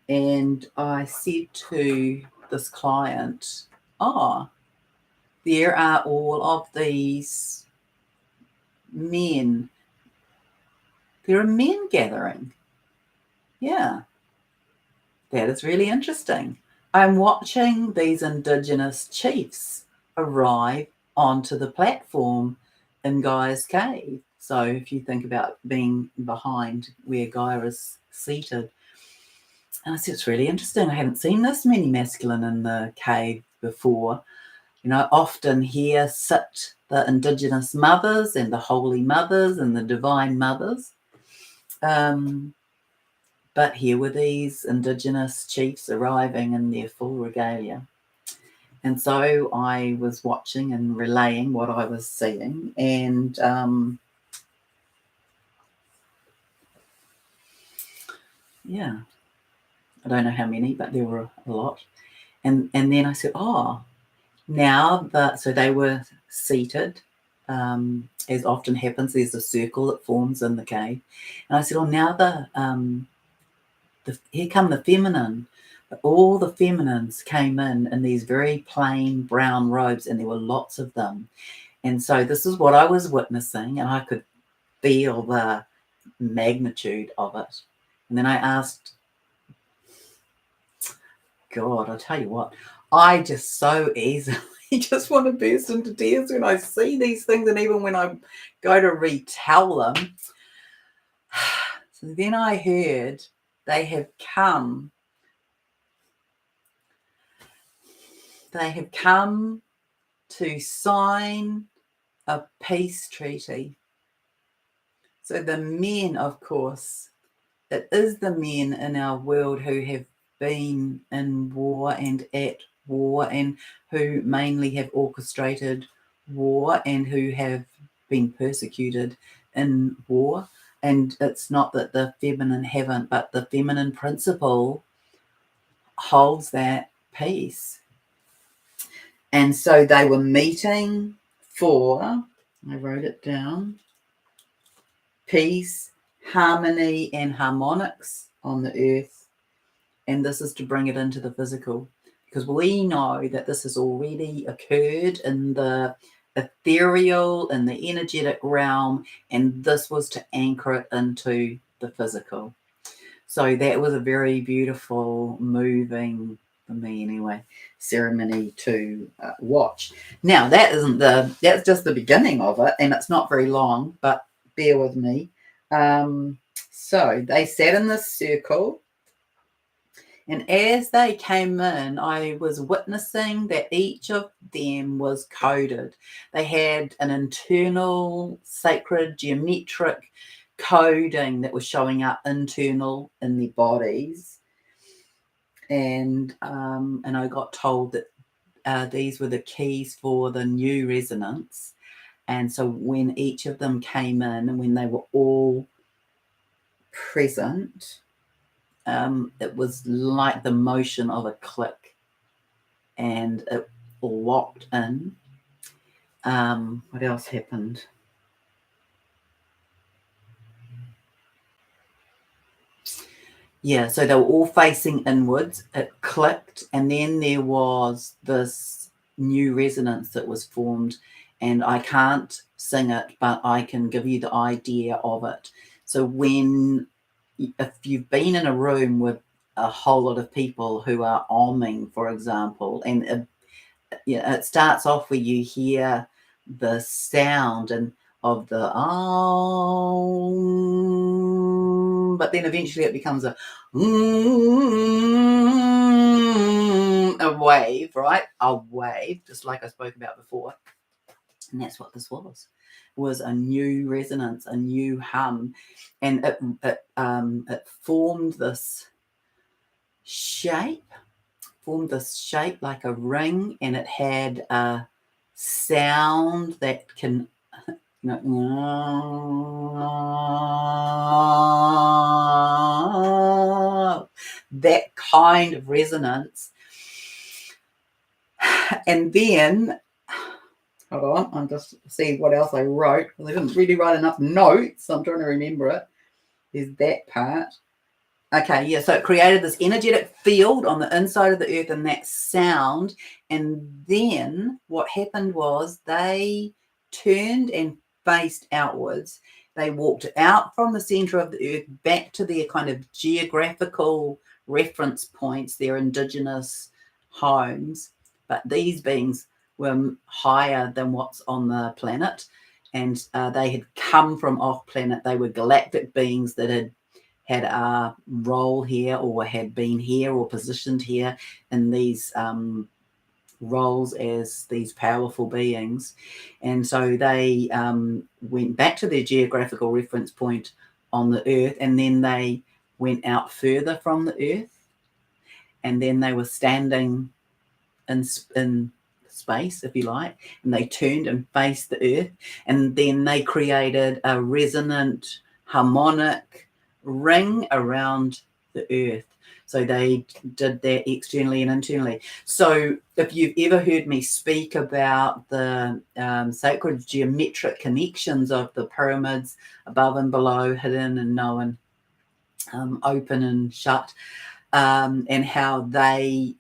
and I said to this client, there are all of these men. There are men gathering. Yeah, that is really interesting. I'm watching these Indigenous chiefs arrive onto the platform in Gaia's cave. So if you think about being behind where Gaia is seated, and I said, it's really interesting. I haven't seen this many masculine in the cave before. Often here sit the Indigenous mothers and the holy mothers and the divine mothers. But here were these Indigenous chiefs arriving in their full regalia. And so I was watching and relaying what I was seeing. And yeah, I don't know how many, but there were a lot. And then I said, so they were seated. As often happens, there's a circle that forms in the cave. And I said, now here come the feminine. All the feminines came in these very plain brown robes, and there were lots of them. And so this is what I was witnessing, and I could feel the magnitude of it. And then I asked, God, I'll tell you what, I just so easily just want to burst into tears when I see these things, and even when I go to retell them. So then I heard they have come to sign a peace treaty. So the men, of course, it is the men in our world who have been in war and at war, and who mainly have orchestrated war, and who have been persecuted in war. And it's not that the feminine haven't, but the feminine principle holds that peace. And so they were meeting for, I wrote it down, peace, harmony, and harmonics on the earth. And this is to bring it into the physical, because we know that this has already occurred in the ethereal, in the energetic realm, and this was to anchor it into the physical. So that was a very beautiful, moving, for me anyway, ceremony to watch. Now that's just the beginning of it, and it's not very long, but bear with me. So they sat in this circle, And as they came in, I was witnessing that each of them was coded. They had an internal sacred geometric coding that was showing up internal in their bodies. And I got told that these were the keys for the new resonance. And so when each of them came in and when they were all present, it was like the motion of a click, and it locked in. What else happened? Yeah, so they were all facing inwards. It clicked, and then there was this new resonance that was formed, and I can't sing it, but I can give you the idea of it. So if you've been in a room with a whole lot of people who are oming, for example, and it starts off where you hear the sound and of the but then eventually it becomes a wave, right? A wave, just like I spoke about before. And that's what this was a new resonance, a new hum, and it formed this shape like a ring, and it had a sound that can, that kind of resonance. And then, hold on, I'm just seeing what else I wrote, because I didn't really write enough notes, so I'm trying to remember it. There's that part. Okay, yeah, so it created this energetic field on the inside of the earth and that sound. And then what happened was they turned and faced outwards. They walked out from the center of the earth back to their kind of geographical reference points, their indigenous homes. But these beings were higher than what's on the planet. And they had come from off planet. They were galactic beings that had a role here, or had been here, or positioned here in these roles as these powerful beings. And so they went back to their geographical reference point on the earth, and then they went out further from the earth, and then they were standing in space, if you like, and they turned and faced the earth, and then they created a resonant harmonic ring around the earth. So they did that externally and internally. So if you've ever heard me speak about the sacred geometric connections of the pyramids above and below, hidden and known, open and shut, and how they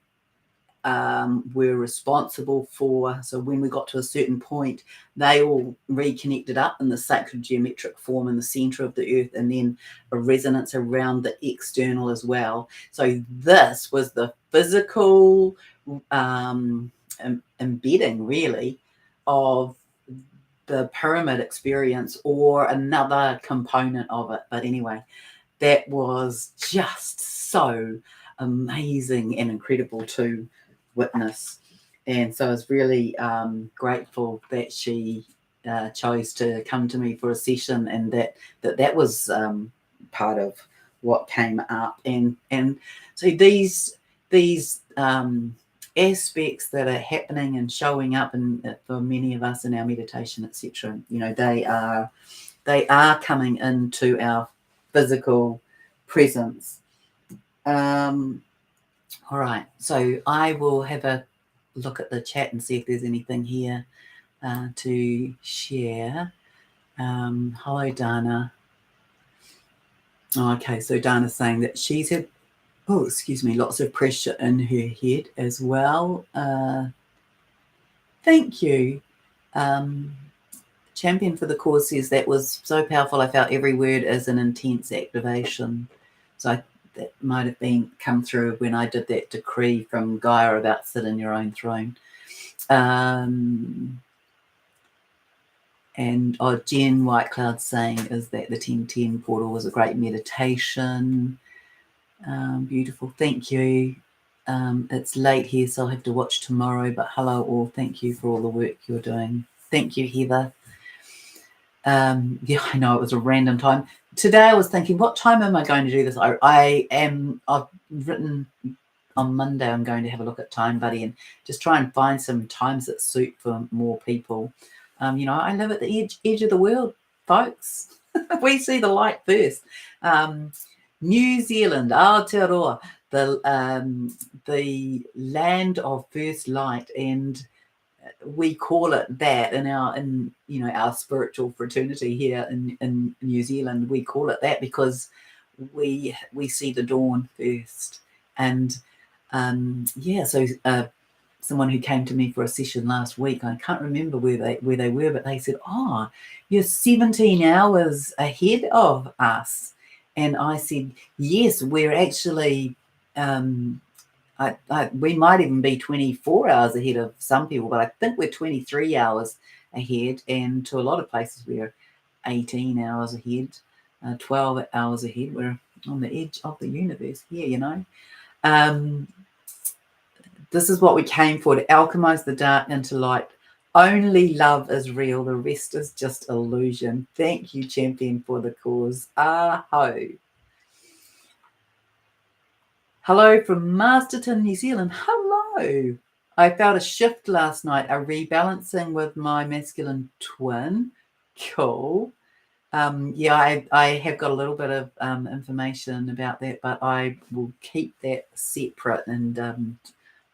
were responsible for, so when we got to a certain point, they all reconnected up in the sacred geometric form in the center of the earth, and then a resonance around the external as well. So this was the physical embedding, really, of the pyramid experience, or another component of it. But anyway, that was just so amazing and incredible to witness. And so I was really grateful that she chose to come to me for a session, and that was part of what came up. And so these aspects that are happening and showing up, and for many of us in our meditation, etc., they are coming into our physical presence. All right, so I will have a look at the chat and see if there's anything here to share. Hello, Dana. Okay, so Dana's saying that she's had, lots of pressure in her head as well. Thank you. Champion for the Cause says that was so powerful. I felt every word as an intense activation. So that might have come through when I did that decree from Gaia about sit in your own throne. And Jen Whitecloud saying is that the 1010 portal was a great meditation. Beautiful. Thank you. It's late here, so I'll have to watch tomorrow. But hello all. Thank you for all the work you're doing. Thank you, Heather. Yeah, I know it was a random time. Today I was thinking, what time am I going to do this? I've written on Monday, I'm going to have a look at Time Buddy and just try and find some times that suit for more people. I live at the edge of the world, folks. We see the light first. New Zealand, Aotearoa, the land of first light, and we call it that in our spiritual fraternity here in New Zealand. We call it that because we see the dawn first. And so someone who came to me for a session last week, I can't remember where they were, but they said, "Oh, you're 17 hours ahead of us." And I said, "Yes, we're actually we might even be 24 hours ahead of some people, but I think we're 23 hours ahead, and to a lot of places we're 18 hours ahead, 12 hours ahead. We're on the edge of the universe here, This is what we came for, to alchemize the dark into light. Only love is real. The rest is just illusion. Thank you, champion, for the cause. Aho. Hello from Masterton, New Zealand. Hello. I felt a shift last night, a rebalancing with my masculine twin. Cool. I have got a little bit of information about that, but I will keep that separate, and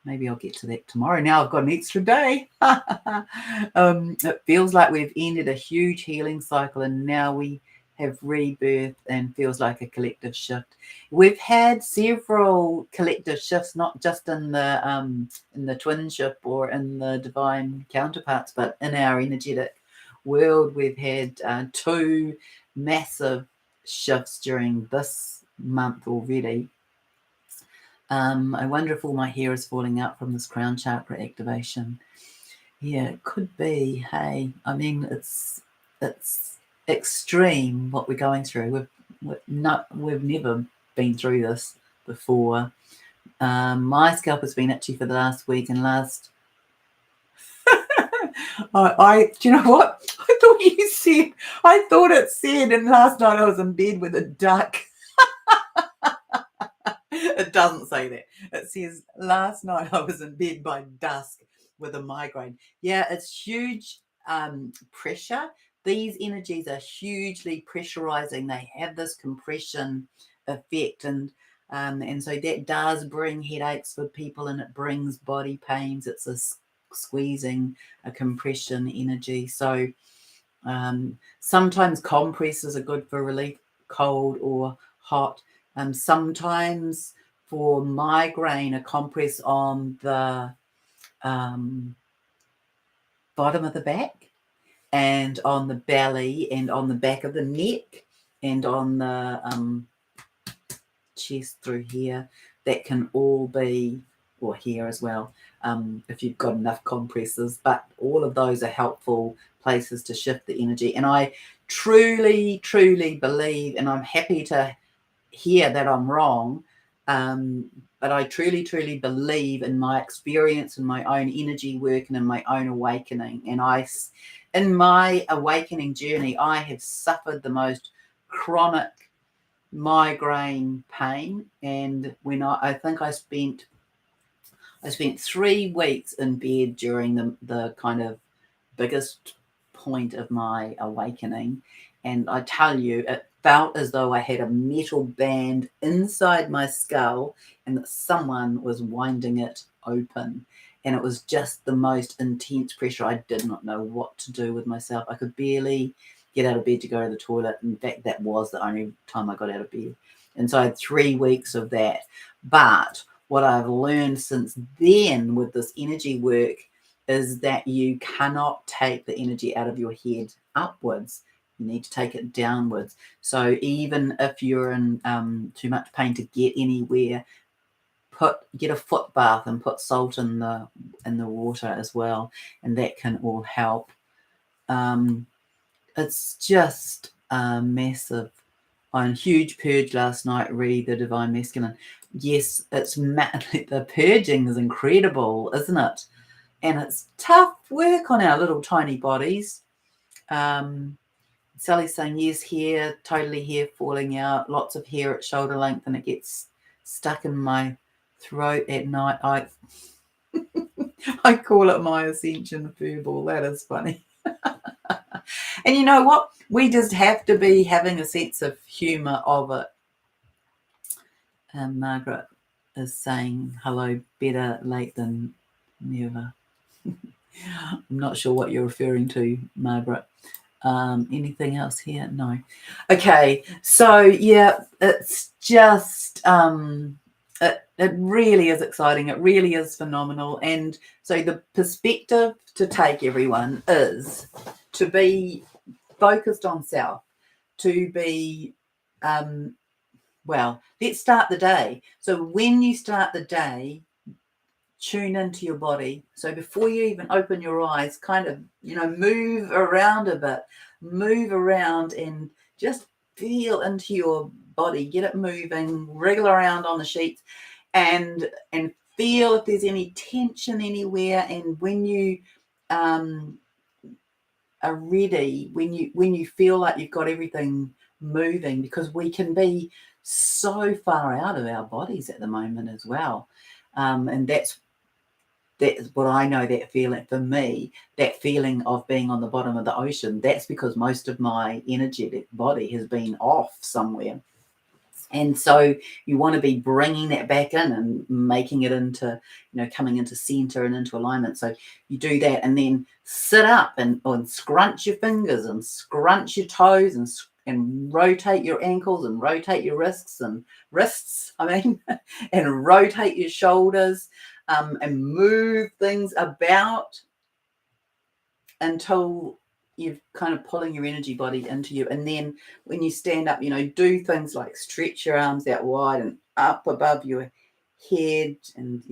maybe I'll get to that tomorrow. Now I've got an extra day. It feels like we've ended a huge healing cycle, and now we have rebirth, and feels like a collective shift. We've had several collective shifts, not just in the twinship or in the divine counterparts, but in our energetic world. We've had 2 massive shifts during this month already. I wonder if all my hair is falling out from this crown chakra activation. Yeah, it could be. Hey, I mean, it's extreme what we're going through. We've never been through this before. My scalp has been itchy for the last week, and do you know what? I thought it said, and last night I was in bed with a duck. It doesn't say that. It says, last night I was in bed by dusk with a migraine. Yeah, it's huge pressure. These energies are hugely pressurizing. They have this compression effect, and so that does bring headaches for people, and it brings body pains. It's a squeezing, a compression energy. So sometimes compresses are good for relief, cold or hot. Sometimes for migraine, a compress on the bottom of the back, and on the belly, and on the back of the neck, and on the chest through here. That can all be, or here as well, if you've got enough compresses. But all of those are helpful places to shift the energy. And I truly, truly believe, and I'm happy to hear that I'm wrong, but I truly, truly believe in my experience and my own energy work and in my own awakening. And in my awakening journey, I have suffered the most chronic migraine pain. And when I think I spent 3 weeks in bed during the kind of biggest point of my awakening. And I tell you, it felt as though I had a metal band inside my skull, and that someone was winding it open. And it was just the most intense pressure. I did not know what to do with myself. I could barely get out of bed to go to the toilet. In fact, that was the only time I got out of bed. And so I had 3 weeks of that. But what I've learned since then with this energy work is that you cannot take the energy out of your head upwards. You need to take it downwards. So even if you're in too much pain to get anywhere, get a foot bath and put salt in the water as well, and that can all help. It's just a massive on huge purge last night, read the Divine Masculine. Yes, it's the purging is incredible, isn't it? And it's tough work on our little tiny bodies. Sally's saying, yes, hair, totally hair falling out, lots of hair at shoulder length, and it gets stuck in my throat at night. I call it my ascension furball. That is funny. And you know what? We just have to be having a sense of humour of it. Margaret is saying, hello, better late than never. I'm not sure what you're referring to, Margaret. Anything else here? No. Okay, so yeah, it's just it really is exciting. It really is phenomenal. And so the perspective to take, everyone, is to be focused on self, to be well, let's start the day. So when you start the day, tune into your body. So before you even open your eyes, kind of, move around a bit, move around and just feel into your body, get it moving, wriggle around on the sheets and feel if there's any tension anywhere. And when you are ready, when you feel like you've got everything moving, because we can be so far out of our bodies at the moment as well. And that's what I know, that feeling for me, that feeling of being on the bottom of the ocean, that's because most of my energetic body has been off somewhere. And so you want to be bringing that back in and making it into, coming into center and into alignment. So you do that and then sit up and scrunch your fingers and scrunch your toes and rotate your ankles and rotate your wrists, and rotate your shoulders and move things about until you're kind of pulling your energy body into you. And then when you stand up, do things like stretch your arms out wide and up above your head and,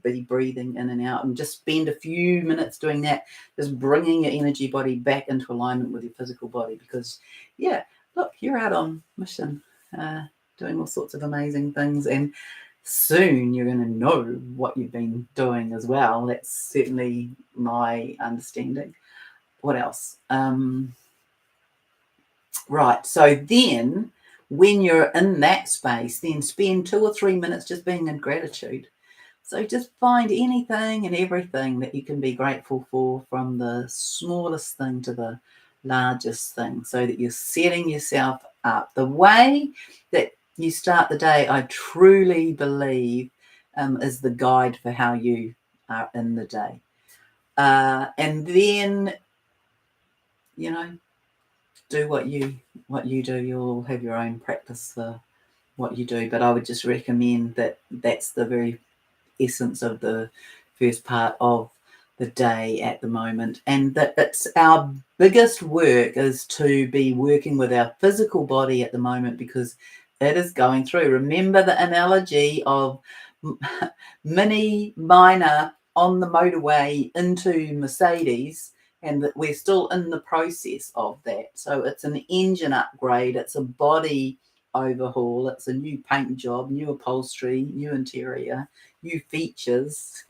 be breathing in and out, and just spend a few minutes doing that, just bringing your energy body back into alignment with your physical body. Because, look, you're out on mission, doing all sorts of amazing things. And soon you're going to know what you've been doing as well. That's certainly my understanding. What else? Right. So then when you're in that space, then spend 2 or 3 minutes just being in gratitude. So just find anything and everything that you can be grateful for, from the smallest thing to the largest thing, so that you're setting yourself up. The way that you start the day, I truly believe, is the guide for how you are in the day. And then, do what you do. You'll have your own practice for what you do, but I would just recommend that that's the very essence of the first part of the day at the moment, and that it's our biggest work is to be working with our physical body at the moment, because it is going through. Remember the analogy of Mini Minor on the motorway into Mercedes, and that we're still in the process of that. So it's an engine upgrade, it's a body overhaul, it's a new paint job, new upholstery, new interior, new features.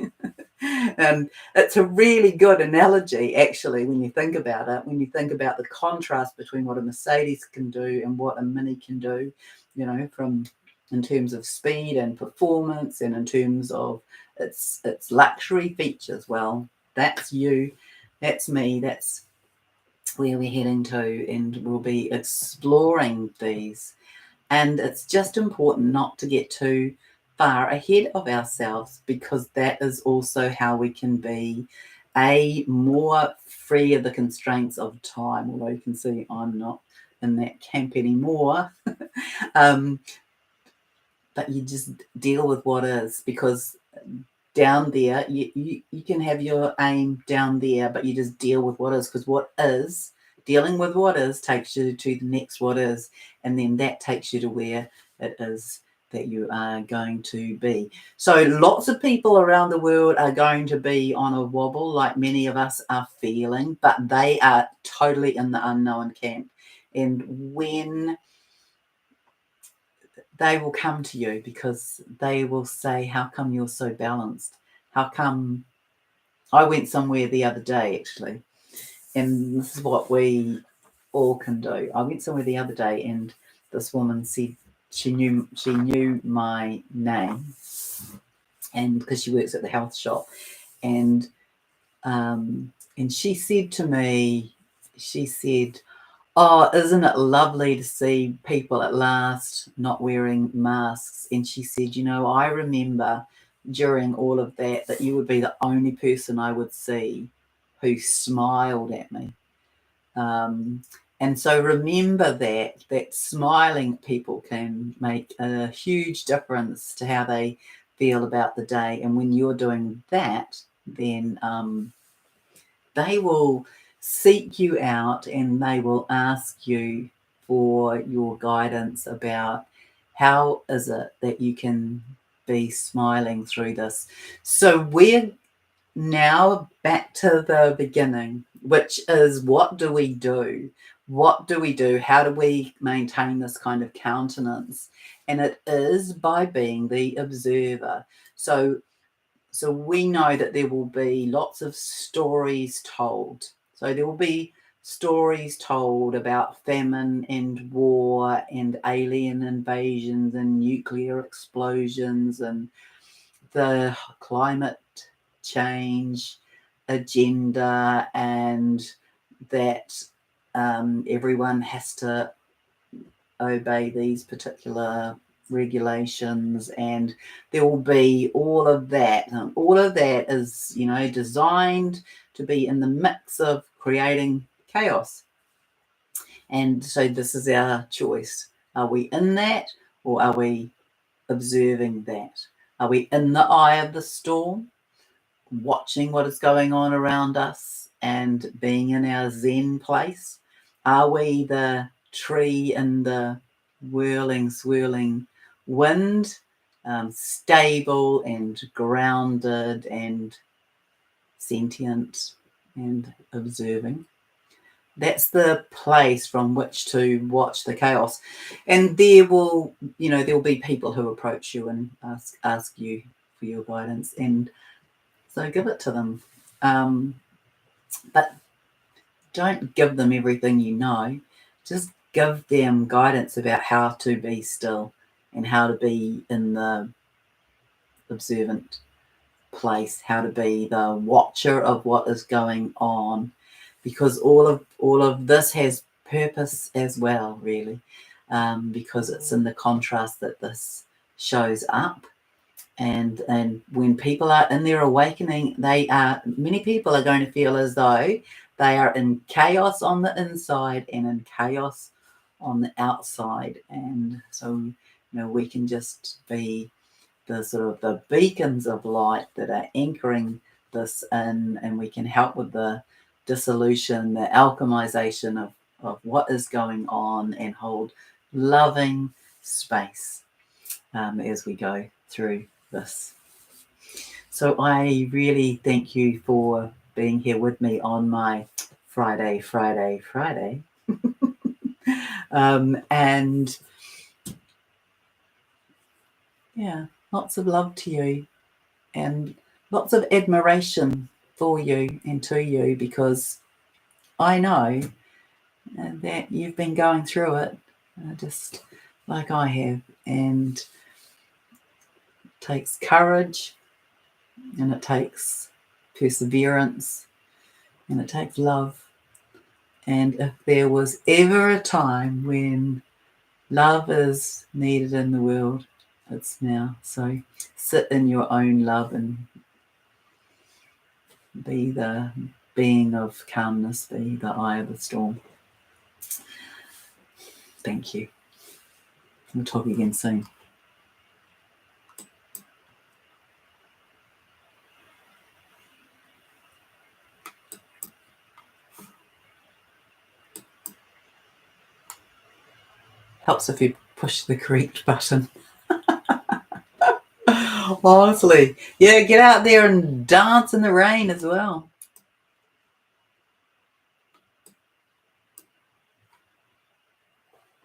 And it's a really good analogy, actually, when you think about it, when you think about the contrast between what a Mercedes can do and what a Mini can do, from in terms of speed and performance, and in terms of its luxury features. Well, that's you, that's me, that's where we're heading to, and we'll be exploring these. And it's just important not to get too far ahead of ourselves, because that is also how we can be more free of the constraints of time. Although you can see I'm not in that camp anymore. But you just deal with what is, because down there, you can have your aim down there, but you just deal with what is, because what is, dealing with what is, takes you to the next what is, and then that takes you to where it is that you are going to be. So lots of people around the world are going to be on a wobble, like many of us are feeling, but they are totally in the unknown camp. And when they will come to you because they will say, how come you're so balanced? How come? I went somewhere the other day, actually, and this is what we all can do. I went somewhere the other day, and this woman said she knew my name, and because she works at the health shop, and she said to me, she said, "Oh, isn't it lovely to see people at last not wearing masks?" And she said, I remember during all of that you would be the only person I would see who smiled at me. And so remember that smiling at people can make a huge difference to how they feel about the day. And when you're doing that, then they will seek you out and they will ask you for your guidance about how is it that you can be smiling through this. So we're now back to the beginning, which is, what do we do? What do we do? How do we maintain this kind of countenance? And it is by being the observer. So we know that there will be lots of stories told. So there will be stories told about famine and war and alien invasions and nuclear explosions and the climate change agenda, and that everyone has to obey these particular regulations, and there will be all of that. And all of that is, designed to be in the mix of creating chaos. And so this is our choice. Are we in that, or are we observing that? Are we in the eye of the storm, watching what is going on around us and being in our Zen place? Are we the tree in the whirling, swirling wind, stable and grounded and sentient and observing? That's the place from which to watch the chaos. And there will be people who approach you and ask you for your guidance, and so give it to them. But don't give them everything you know. Just give them guidance about how to be still and how to be in the observant place, how to be the watcher of what is going on, because all of this has purpose as well, really, because it's in the contrast that this shows up. And when people are in their awakening, many people are going to feel as though they are in chaos on the inside and in chaos on the outside. And so, we can just be the sort of the beacons of light that are anchoring this in, and we can help with the dissolution, the alchemization of what is going on, and hold loving space as we go through this. So I really thank you for being here with me on my Friday. And yeah, lots of love to you and lots of admiration for you and to you, because I know that you've been going through it just like I have, and it takes courage, and it takes perseverance, and it takes love. And if there was ever a time when love is needed in the world, it's now. So sit in your own love and be the being of calmness, be the eye of the storm. Thank you. We'll talk again soon. Helps if you push the correct button. Honestly. Yeah, get out there and dance in the rain as well.